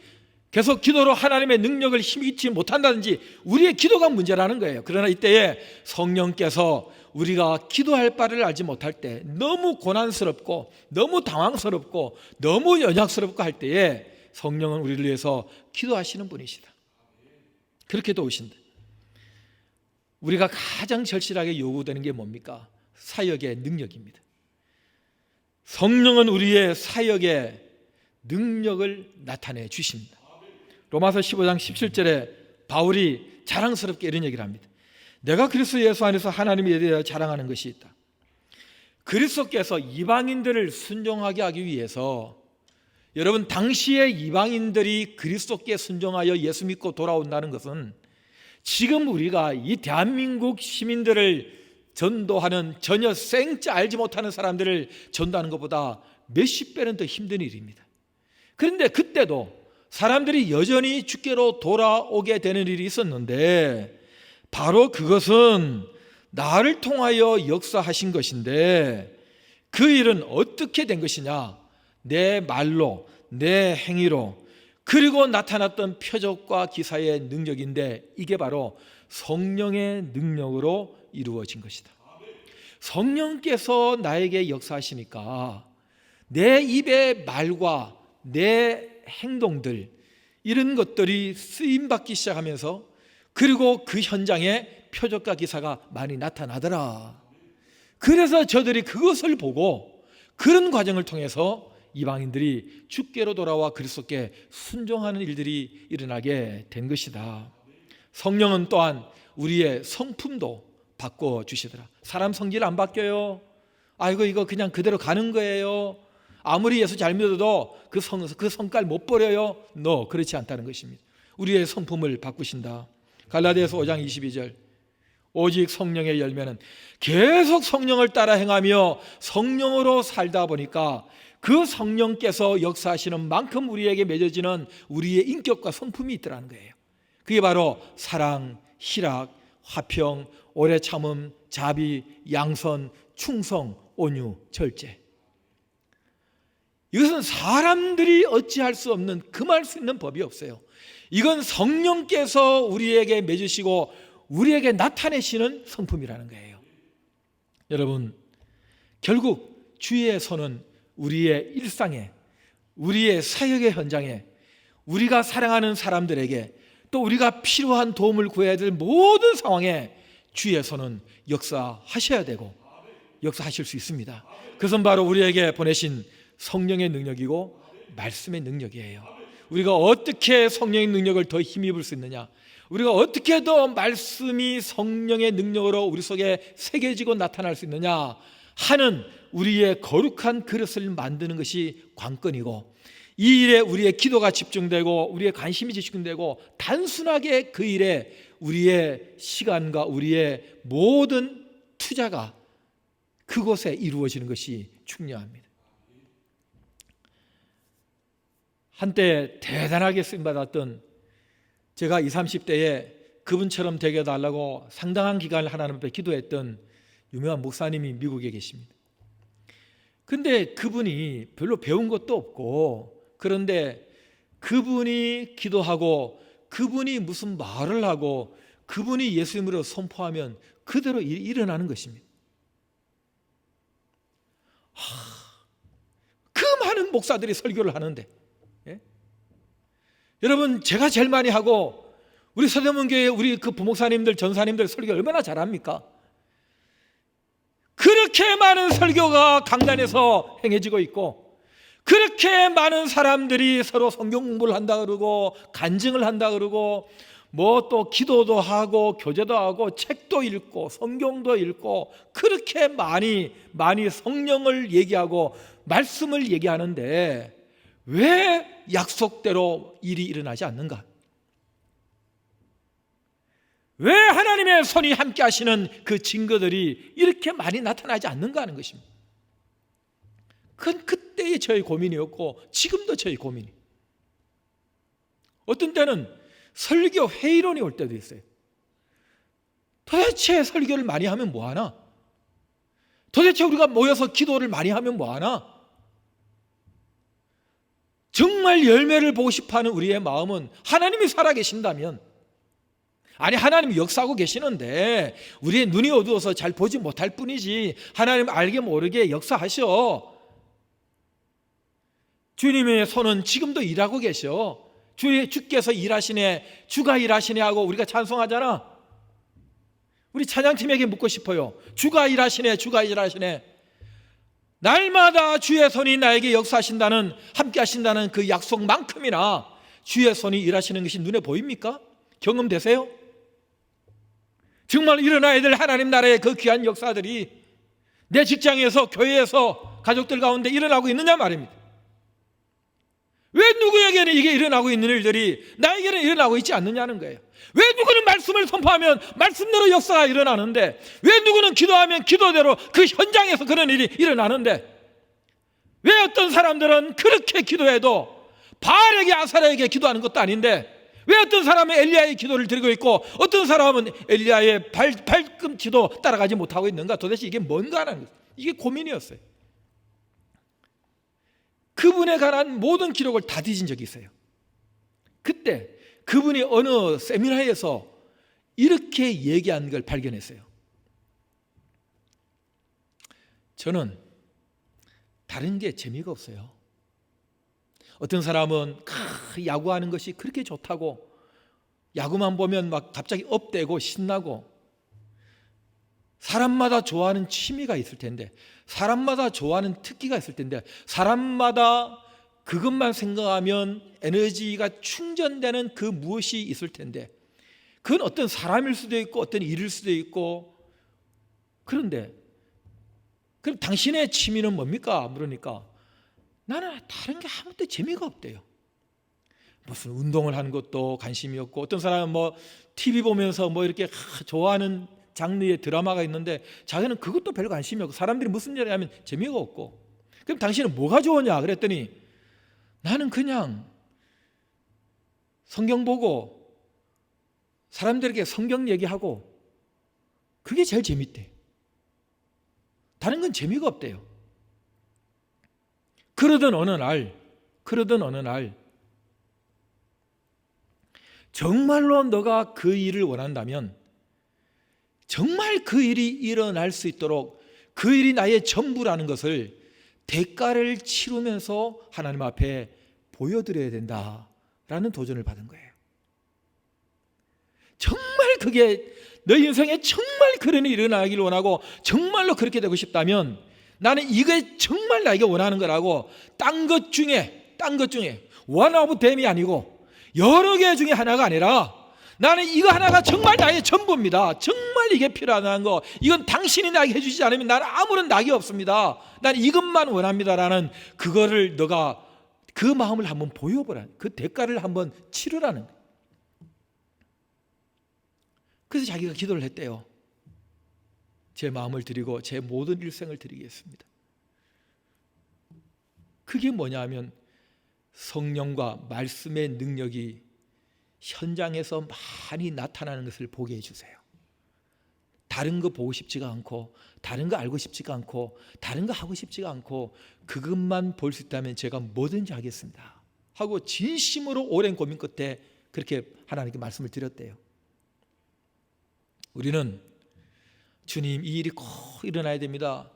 계속 기도로 하나님의 능력을 힘입지 못한다든지 우리의 기도가 문제라는 거예요. 그러나 이때에 성령께서 우리가 기도할 바를 알지 못할 때, 너무 고난스럽고 너무 당황스럽고 너무 연약스럽고 할 때에 성령은 우리를 위해서 기도하시는 분이시다. 그렇게 도우신다. 우리가 가장 절실하게 요구되는 게 뭡니까? 사역의 능력입니다. 성령은 우리의 사역의 능력을 나타내 주십니다. 로마서 15장 17절에 바울이 자랑스럽게 이런 얘기를 합니다. 내가 그리스도 예수 안에서 하나님에 대하여 자랑하는 것이 있다. 그리스도께서 이방인들을 순종하게 하기 위해서, 여러분, 당시의 이방인들이 그리스도께 순종하여 예수 믿고 돌아온다는 것은 지금 우리가 이 대한민국 시민들을 전도하는, 전혀 생짜 알지 못하는 사람들을 전도하는 것보다 몇십 배는 더 힘든 일입니다. 그런데 그때도 사람들이 여전히 주께로 돌아오게 되는 일이 있었는데, 바로 그것은 나를 통하여 역사하신 것인데, 그 일은 어떻게 된 것이냐? 내 말로, 내 행위로, 그리고 나타났던 표적과 기사의 능력인데, 이게 바로 성령의 능력으로 이루어진 것이다. 성령께서 나에게 역사하시니까 내 입의 말과 내 행동들, 이런 것들이 쓰임받기 시작하면서, 그리고 그 현장에 표적과 기사가 많이 나타나더라. 그래서 저들이 그것을 보고 그런 과정을 통해서 이방인들이 주께로 돌아와 그리스도께 순종하는 일들이 일어나게 된 것이다. 성령은 또한 우리의 성품도 바꿔주시더라. 사람 성질 안 바뀌어요. 아이고 이거 그냥 그대로 가는 거예요. 아무리 예수 잘 믿어도 그 성깔 못 버려요. 그렇지 않다는 것입니다. 우리의 성품을 바꾸신다. 갈라디아서 5장 22절, 오직 성령의 열매는 계속 성령을 따라 행하며 성령으로 살다 보니까 그 성령께서 역사하시는 만큼 우리에게 맺어지는 우리의 인격과 성품이 있더라는 거예요. 그게 바로 사랑, 희락, 화평, 오래 참음, 자비, 양선, 충성, 온유, 절제. 이것은 사람들이 어찌할 수 없는, 금할 수 있는 법이 없어요. 이건 성령께서 우리에게 맺으시고 우리에게 나타내시는 성품이라는 거예요. 여러분, 결국 주의 손은 우리의 일상에, 우리의 사역의 현장에, 우리가 사랑하는 사람들에게, 또 우리가 필요한 도움을 구해야 될 모든 상황에 주의 손은 역사하셔야 되고 역사하실 수 있습니다. 그것은 바로 우리에게 보내신 성령의 능력이고 말씀의 능력이에요. 우리가 어떻게 성령의 능력을 더 힘입을 수 있느냐, 우리가 어떻게 더 말씀이 성령의 능력으로 우리 속에 새겨지고 나타날 수 있느냐 하는 우리의 거룩한 그릇을 만드는 것이 관건이고, 이 일에 우리의 기도가 집중되고 우리의 관심이 집중되고 단순하게 그 일에 우리의 시간과 우리의 모든 투자가 그곳에 이루어지는 것이 중요합니다. 한때 대단하게 쓰임받았던, 제가 20, 30대에 그분처럼 되게 해달라고 상당한 기간을 하나님 앞에 기도했던 유명한 목사님이 미국에 계십니다. 근데 그분이 별로 배운 것도 없고, 그런데 그분이 기도하고 그분이 무슨 말을 하고 그분이 예수님으로 선포하면 그대로 일어나는 것입니다. 그 많은 목사들이 설교를 하는데, 예? 여러분, 제가 제일 많이 하고 우리 서대문교회 우리 그 부목사님들, 전사님들 설교 얼마나 잘합니까? 그렇게 많은 설교가 강단에서 행해지고 있고, 그렇게 많은 사람들이 서로 성경 공부를 한다 그러고 간증을 한다 그러고 뭐 또 기도도 하고 교제도 하고 책도 읽고 성경도 읽고 그렇게 많이 성령을 얘기하고 말씀을 얘기하는데 왜 약속대로 일이 일어나지 않는가? 왜 하나님의 손이 함께 하시는 그 증거들이 이렇게 많이 나타나지 않는가 하는 것입니다. 그건 그때의 저의 고민이었고 지금도 저의 고민이. 어떤 때는 설교 회의론이 올 때도 있어요. 도대체 설교를 많이 하면 뭐하나? 도대체 우리가 모여서 기도를 많이 하면 뭐하나? 정말 열매를 보고 싶어하는 우리의 마음은 하나님이 살아계신다면, 아니 하나님이 역사하고 계시는데 우리의 눈이 어두워서 잘 보지 못할 뿐이지 하나님 알게 모르게 역사하셔. 주님의 손은 지금도 일하고 계셔. 주께서 일하시네, 주가 일하시네 하고 우리가 찬송하잖아. 우리 찬양팀에게 묻고 싶어요. 주가 일하시네, 주가 일하시네. 날마다 주의 손이 나에게 역사하신다는, 함께 하신다는 그 약속만큼이나 주의 손이 일하시는 것이 눈에 보입니까? 경험되세요? 정말 일어나야 될 하나님 나라의 그 귀한 역사들이 내 직장에서, 교회에서, 가족들 가운데 일어나고 있느냐 말입니다. 왜 누구에게는 이게 일어나고 있는 일들이 나에게는 일어나고 있지 않느냐는 거예요. 왜 누구는 말씀을 선포하면 말씀대로 역사가 일어나는데, 왜 누구는 기도하면 기도대로 그 현장에서 그런 일이 일어나는데, 왜 어떤 사람들은 그렇게 기도해도 바알에게 아사랴에게 기도하는 것도 아닌데, 왜 어떤 사람은 엘리야의 기도를 드리고 있고 어떤 사람은 엘리야의 발꿈치도 따라가지 못하고 있는가? 도대체 이게 뭔가 하는 거예요. 이게 고민이었어요. 그분에 관한 모든 기록을 다 뒤진 적이 있어요. 그때 그분이 어느 세미나에서 이렇게 얘기한 걸 발견했어요. 저는 다른 게 재미가 없어요. 어떤 사람은 야구하는 것이 그렇게 좋다고, 야구만 보면 막 갑자기 업되고 신나고, 사람마다 좋아하는 취미가 있을 텐데, 사람마다 좋아하는 특기가 있을 텐데, 사람마다 그것만 생각하면 에너지가 충전되는 그 무엇이 있을 텐데, 그건 어떤 사람일 수도 있고 어떤 일일 수도 있고. 그런데 그럼 당신의 취미는 뭡니까? 물으니까 나는 다른 게 아무것도 재미가 없대요. 무슨 운동을 하는 것도 관심이 없고, 어떤 사람은 뭐 TV 보면서 뭐 이렇게 좋아하는 장르의 드라마가 있는데 자기는 그것도 별 관심이 없고, 사람들이 무슨 일을 하면 재미가 없고. 그럼 당신은 뭐가 좋으냐? 그랬더니 나는 그냥 성경 보고 사람들에게 성경 얘기하고 그게 제일 재밌대. 다른 건 재미가 없대요. 그러던 어느 날 정말로 너가 그 일을 원한다면, 정말 그 일이 일어날 수 있도록 그 일이 나의 전부라는 것을 대가를 치르면서 하나님 앞에 보여드려야 된다라는 도전을 받은 거예요. 정말 그게 너 인생에 정말 그런 일이 일어나기를 원하고 정말로 그렇게 되고 싶다면, 나는 이게 정말 나에게 원하는 거라고 딴 것 중에 one of them이 아니고 여러 개 중에 하나가 아니라, 나는 이거 하나가 정말 나의 전부입니다. 정말 이게 필요한 거, 이건 당신이 나에게 해주지 않으면 나는 아무런 낙이 없습니다. 나는 이것만 원합니다라는 그거를 너가 그 마음을 한번 보여보라. 그 대가를 한번 치르라는 거예요. 그래서 자기가 기도를 했대요. 제 마음을 드리고 제 모든 일생을 드리겠습니다. 그게 뭐냐 하면 성령과 말씀의 능력이 현장에서 많이 나타나는 것을 보게 해주세요. 다른 거 보고 싶지가 않고, 다른 거 알고 싶지가 않고, 다른 거 하고 싶지가 않고, 그것만 볼 수 있다면 제가 뭐든지 하겠습니다 하고 진심으로 오랜 고민 끝에 그렇게 하나님께 말씀을 드렸대요. 우리는 주님, 이 일이 꼭 일어나야 됩니다.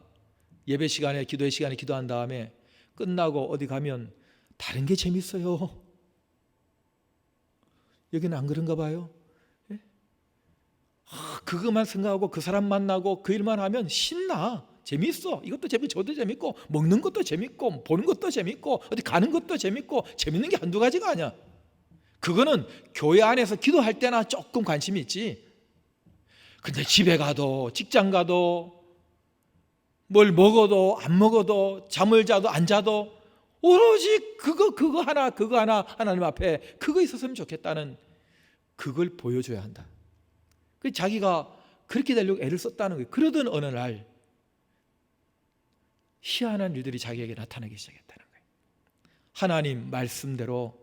예배 시간에, 기도의 시간에 기도한 다음에 끝나고 어디 가면 다른 게 재밌어요. 여기는 안 그런가 봐요. 예? 그것만 생각하고 그 사람 만나고 그 일만 하면 신나. 재밌어. 이것도 재밌고 저것도 재밌고, 먹는 것도 재밌고, 보는 것도 재밌고, 어디 가는 것도 재밌고, 재밌는 게 한두 가지가 아니야. 그거는 교회 안에서 기도할 때나 조금 관심이 있지. 근데 집에 가도, 직장 가도, 뭘 먹어도 안 먹어도, 잠을 자도 안 자도 오로지 그거 하나 하나님 앞에 그거 있었으면 좋겠다는 그걸 보여줘야 한다. 그 자기가 그렇게 되려고 애를 썼다는 거예요. 그러던 어느 날 희한한 일들이 자기에게 나타나기 시작했다는 거예요. 하나님 말씀대로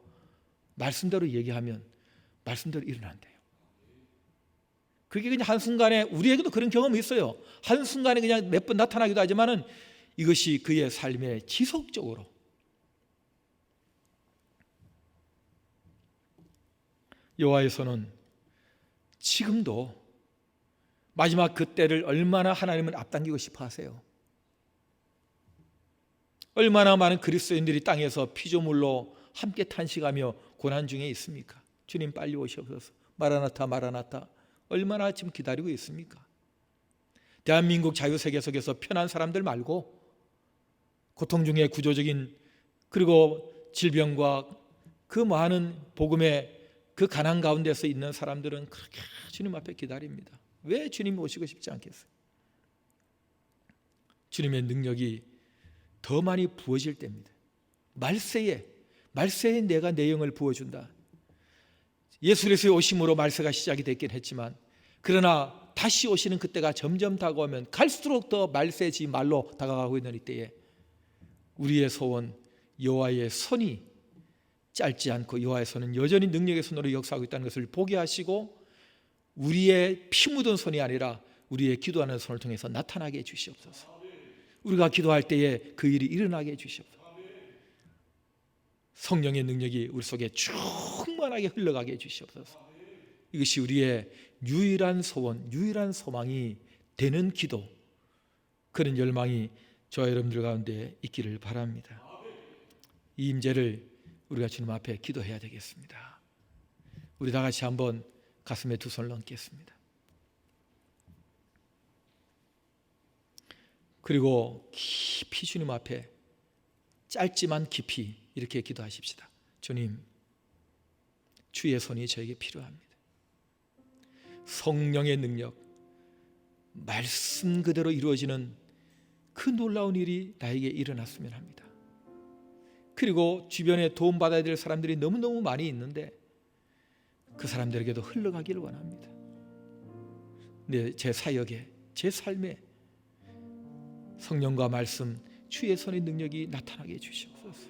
얘기하면 말씀대로 일어난대요. 그게 그냥 한순간에, 우리에게도 그런 경험이 있어요. 한순간에 그냥 몇 번 나타나기도 하지만은 이것이 그의 삶에 지속적으로. 여호와에서는 지금도 마지막 그 때를 얼마나 하나님은 앞당기고 싶어 하세요. 얼마나 많은 그리스도인들이 땅에서 피조물로 함께 탄식하며 고난 중에 있습니까? 주님 빨리 오시옵소서. 마라나타 마라나타. 얼마나 지금 기다리고 있습니까? 대한민국 자유세계 속에서 편한 사람들 말고 고통 중에 구조적인, 그리고 질병과 그 많은 복음의 그 가난 가운데서 있는 사람들은 그렇게 주님 앞에 기다립니다. 왜 주님이 오시고 싶지 않겠어요? 주님의 능력이 더 많이 부어질 때입니다. 말세에 내가 내 영을 부어준다. 예수 그리스도의 오심으로 말세가 시작이 됐긴 했지만, 그러나 다시 오시는 그때가 점점 다가오면 갈수록 더 말세지 말로 다가가고 있는 이때에 우리의 소원, 여호와의 손이 짧지 않고 여호와의 손은 여전히 능력의 손으로 역사하고 있다는 것을 보게 하시고, 우리의 피 묻은 손이 아니라 우리의 기도하는 손을 통해서 나타나게 해주시옵소서. 우리가 기도할 때에 그 일이 일어나게 해주시옵소서. 성령의 능력이 우리 속에 충만하게 흘러가게 해주시옵소서. 이것이 우리의 유일한 소원, 유일한 소망이 되는 기도, 그런 열망이 저와 여러분들 가운데 있기를 바랍니다. 이 임재를 우리가 주님 앞에 기도해야 되겠습니다. 우리 다 같이 한번 가슴에 두 손을 얹겠습니다. 그리고 깊이 주님 앞에 짧지만 깊이 이렇게 기도하십시다. 주님, 주의 손이 저에게 필요합니다. 성령의 능력, 말씀 그대로 이루어지는 그 놀라운 일이 나에게 일어났으면 합니다. 그리고 주변에 도움받아야 될 사람들이 너무너무 많이 있는데 그 사람들에게도 흘러가기를 원합니다. 제 사역에, 제 삶에 성령과 말씀, 주의 손의 능력이 나타나게 해주시옵소서.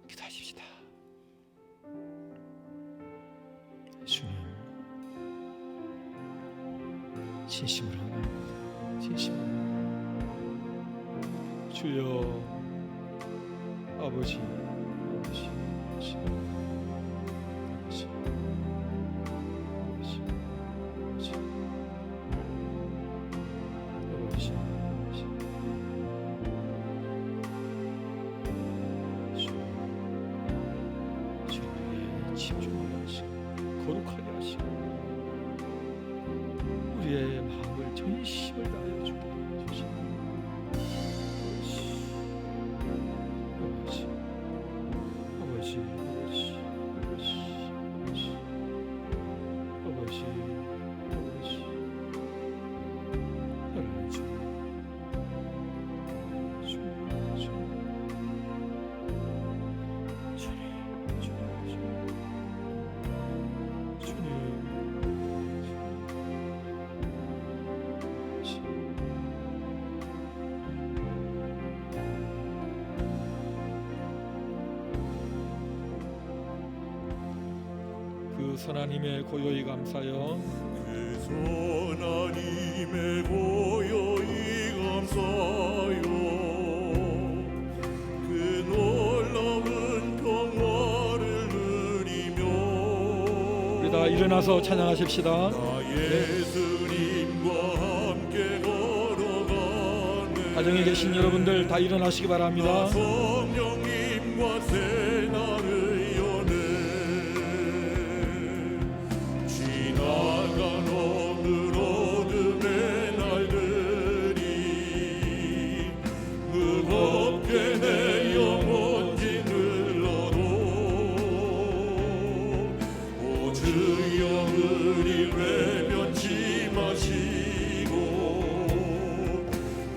기도하십시다. 주님, 진심으로 원합니다. 진심으로. 주여, 아버지, 아버지, 아버지, 아버지, 아버지, 아버지, 아버지, 주님의 집중하게 하시고 거룩하게 하시고 우리의 마음을 전심을 다하여 주게 해주시고 그 선하님의 고요히 감사여, 그 선하님의 고요히 감사요. 그 놀라운 평화를 누리며 우리 다 일어나서 찬양하십시다. 나 예수님과 함께 걸어가네. 가정에 계신 여러분들 다 일어나시기 바랍니다. 성령님과 새 날을 여네. 지나간 오늘 어둠의 날들이 무겁게 내 영혼 짓눌러도 오 주여 우리 외면치 마시고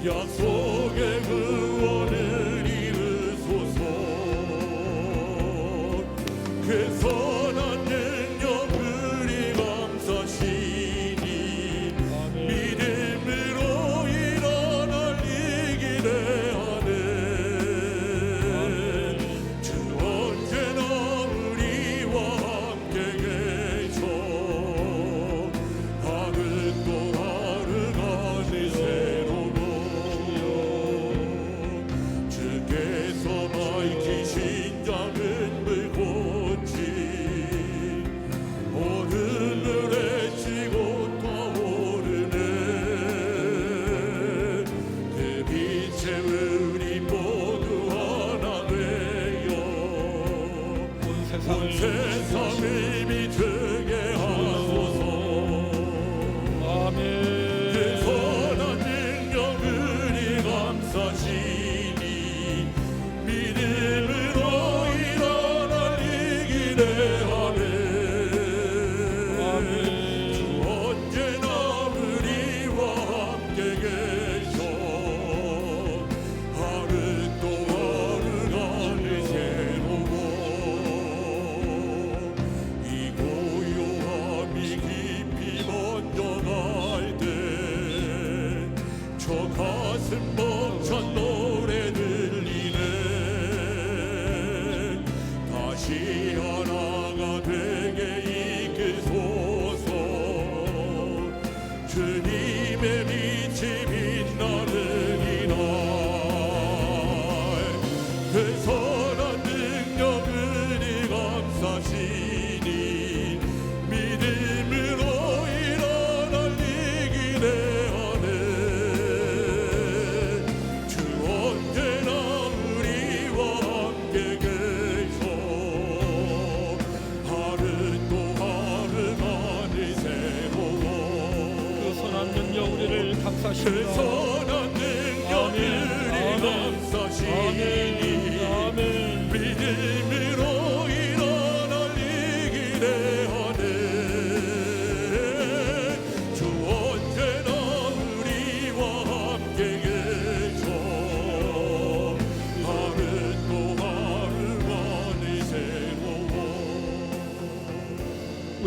약속의 구원을 이루소서. 그 선한 능력 우리 감사시니 믿음으로 일어날 이 기대하네. 주 언제나 우리와 함께 계셔. 하늘 또 하루가 새로워. 주께서 밝히신 작은 불꽃이 어둠을 헤치고 타오르네. 그 빛에 우리 모두 하나 되어 온 온 세상을 세상을 비추게 하소서. 아멘. 그 선한 능력 우리 감사시니 믿음으로 일어날 이 기대하네. 주 언제나 우리와 함께 계셔. 하루 또 하루가 늘 새로워.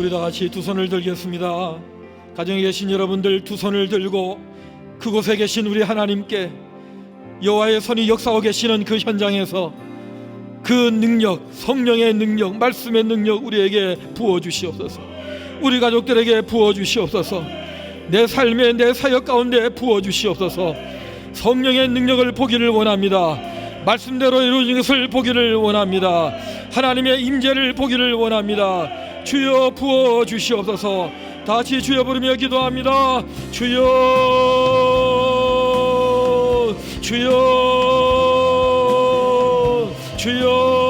우리 다 같이 두 손을 들겠습니다. 가정에 계신 여러분들 두 손을 들고 그곳에 계신 우리 하나님께 여호와의 손이 역사하고 계시는 그 현장에서 그 능력, 성령의 능력, 말씀의 능력 우리에게 부어주시옵소서. 우리 가족들에게 부어주시옵소서. 내 삶에 내 사역 가운데 부어주시옵소서. 성령의 능력을 보기를 원합니다. 말씀대로 이루어진 것을 보기를 원합니다. 하나님의 임재를 보기를 원합니다. 주여 부어주시옵소서. 다 같이 주여 부르며 기도합니다. 주여, 주여, 주여.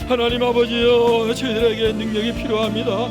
하나님 아버지여, 저희들에게 능력이 필요합니다.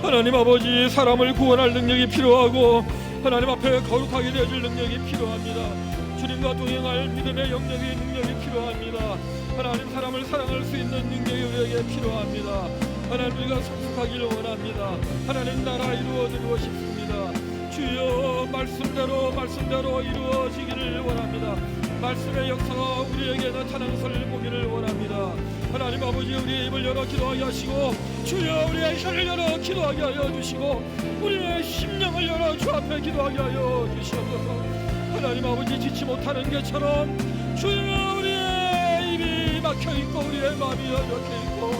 하나님 아버지, 사람을 구원할 능력이 필요하고 하나님 앞에 거룩하게 되어줄 능력이 필요합니다. 주님과 동행할 믿음의 영역의 능력이 필요합니다. 하나님, 사람을 사랑할 수 있는 능력이 우리에게 필요합니다. 하나님, 우리가 성숙하기를 원합니다. 하나님 나라 이루어드리고 싶습니다. 주여, 말씀대로 이루어지기를 원합니다. 말씀의 역사가 우리에게 나타나는 것을 보기를 원합니다. 하나님 아버지, 우리의 입을 열어 기도하게 하시고 주여, 우리의 혀를 열어 기도하게 하여 주시고 우리의 심령을 열어 주 앞에 기도하게 하여 주시옵소서. 하나님 아버지, 짓지 못하는 것처럼 주여, 우리의 입이 막혀있고 우리의 마음이 막혀있고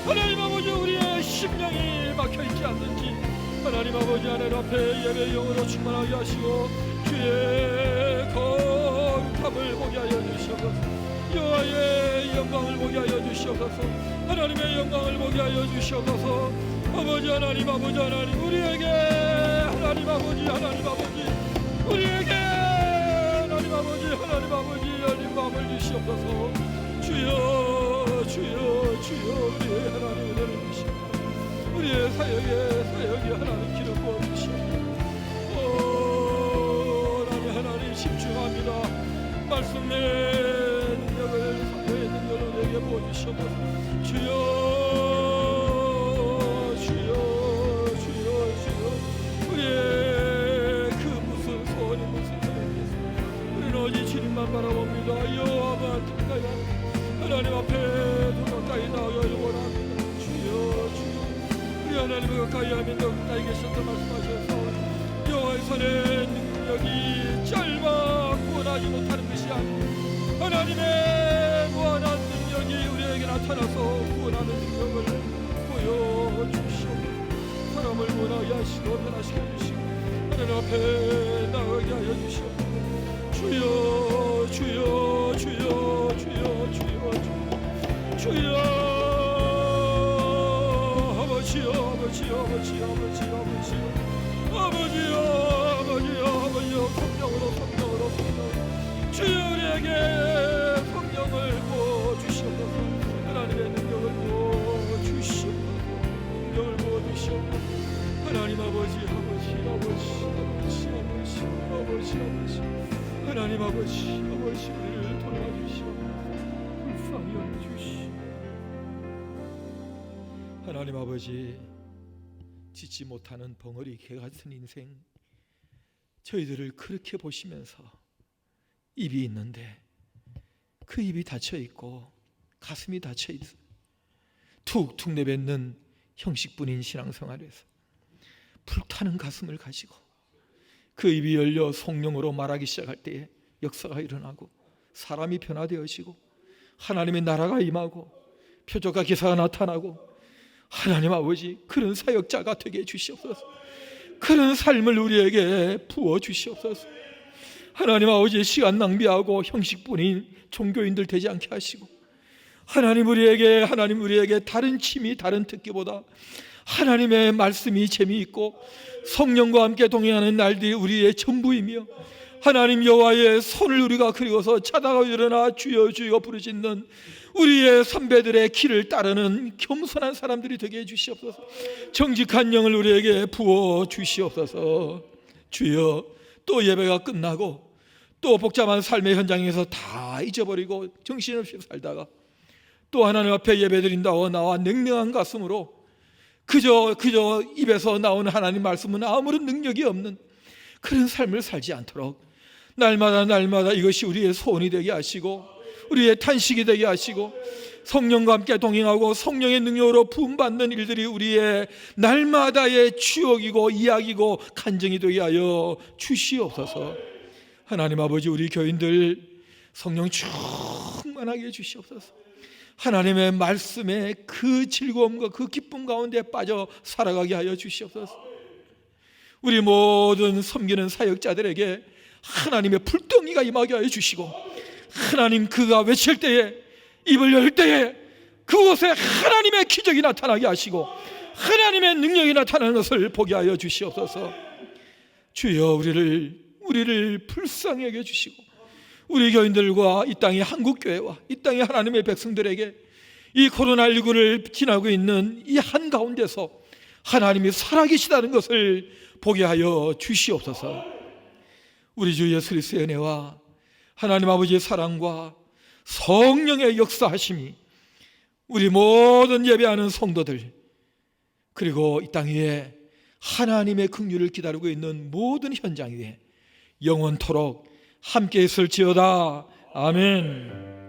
하나님 아버지, 우리의 심령이 막혀있지 않는지 하나님 아버지, 하나님 앞에 예배의 영으로 충만하게 하시고 주의 거룩함을 보게 하여 주시옵소서. 여호와의 영광을 보게 하여 주시옵소서. 하나님의 영광을 보게 하여 주시옵소서. 아버지 하나님, 아버지 하나님, 우리에게 하나님 아버지, 하나님 아버지, 우리에게 하나님 아버지, 하나님 아버지 열린 마음을 주시옵소서. 주여, 주여, 주여, 우리의 하나님 은혜를 주시옵소서. 우리의 사역에 하나님 기름 부어 주시옵소서. 하나님 집중합니다. 말씀의 능력을, 사역의 능력을 내게 부어 주시옵소서. 주여, 주여, 주여, 주여. 우리의 그 무슨 소원이 무슨 소원이겠습니까? 우리는 오직 주님만 바라봅니다. 여호와만 가까이 하나님 앞에 더 가까이 나아가길 원합니다. 주여, 주여. 우리 하나님을 가까이 하면 더 가까이 계셨다 말씀하셔서 여호와의 손의 능력이 짧아 구원하지 못하는 것이 아니고 하나님의 무한한 능력이 우리에게 나타나서 구원하는 능력을 보여주시옵소서. 사람을 구원하게 하시고 변화시켜 주시고 하나님 앞에 나가게 하여 주시옵소서. 주여, 주여, 주여, 주여, 주여, 주여, 주여. 아버지여, 아버지여, 아버지여, 아버지여, 아버지여, 아버지여, 아버지여, 성령으로 주여, 우리에게 성령을 부어주시옵소서. 하나님의 능력을 부어주시옵소서. 능력을 부어주시옵소서. 하나님 아버지, 아버지, 아버지, 아버지, 아버지, 아버지, 아버지, 하나님 아버지, 아버지, 우리를 돌아주시옵소서. 불쌍히 여겨주시옵소서. 하나님 아버지, 짓지 못하는 벙어리 개 같은 인생 저희들을 그렇게 보시면서 입이 있는데 그 입이 닫혀 있고 가슴이 닫혀 있어 툭툭 내뱉는 형식뿐인 신앙생활에서 불타는 가슴을 가지고 그 입이 열려 성령으로 말하기 시작할 때에 역사가 일어나고 사람이 변화되어지고 하나님의 나라가 임하고 표적과 기사가 나타나고 하나님 아버지, 그런 사역자가 되게 해주시옵소서. 그런 삶을 우리에게 부어주시옵소서. 하나님 아버지, 시간 낭비하고 형식뿐인 종교인들 되지 않게 하시고 하나님 우리에게 다른 취미, 다른 특기보다 하나님의 말씀이 재미있고 성령과 함께 동행하는 날들이 우리의 전부이며 하나님 여호와의 손을 우리가 그리고서 찾아가 일어나 주여 주여 부르짖는 우리의 선배들의 길을 따르는 겸손한 사람들이 되게 해주시옵소서. 정직한 영을 우리에게 부어 주시옵소서. 주여, 또 예배가 끝나고 또 복잡한 삶의 현장에서 다 잊어버리고 정신없이 살다가 또 하나님 앞에 예배드린다고 나와 냉랭한 가슴으로 그저 입에서 나오는 하나님 말씀은 아무런 능력이 없는 그런 삶을 살지 않도록 날마다 이것이 우리의 소원이 되게 하시고 우리의 탄식이 되게 하시고 성령과 함께 동행하고 성령의 능력으로 부음받는 일들이 우리의 날마다의 추억이고 이야기고 간증이 되게 하여 주시옵소서. 하나님 아버지, 우리 교인들 성령 충만하게 해주시옵소서. 하나님의 말씀에 그 즐거움과 그 기쁨 가운데 빠져 살아가게 하여 주시옵소서. 우리 모든 섬기는 사역자들에게 하나님의 불덩이가 임하게 하여 주시고, 하나님 그가 외칠 때에, 입을 열 때에 그곳에 하나님의 기적이 나타나게 하시고 하나님의 능력이 나타나는 것을 보게 하여 주시옵소서. 주여, 우리를 불쌍히 여겨 주시고 우리 교인들과 이 땅의 한국교회와 이 땅의 하나님의 백성들에게 이 코로나19를 지나고 있는 이 한가운데서 하나님이 살아계시다는 것을 보게 하여 주시옵소서. 우리 주 예수 그리스도의 은혜와 하나님 아버지의 사랑과 성령의 역사하심이 우리 모든 예배하는 성도들, 그리고 이 땅 위에 하나님의 긍휼을 기다리고 있는 모든 현장 위에 영원토록 함께 있을지어다. 아멘.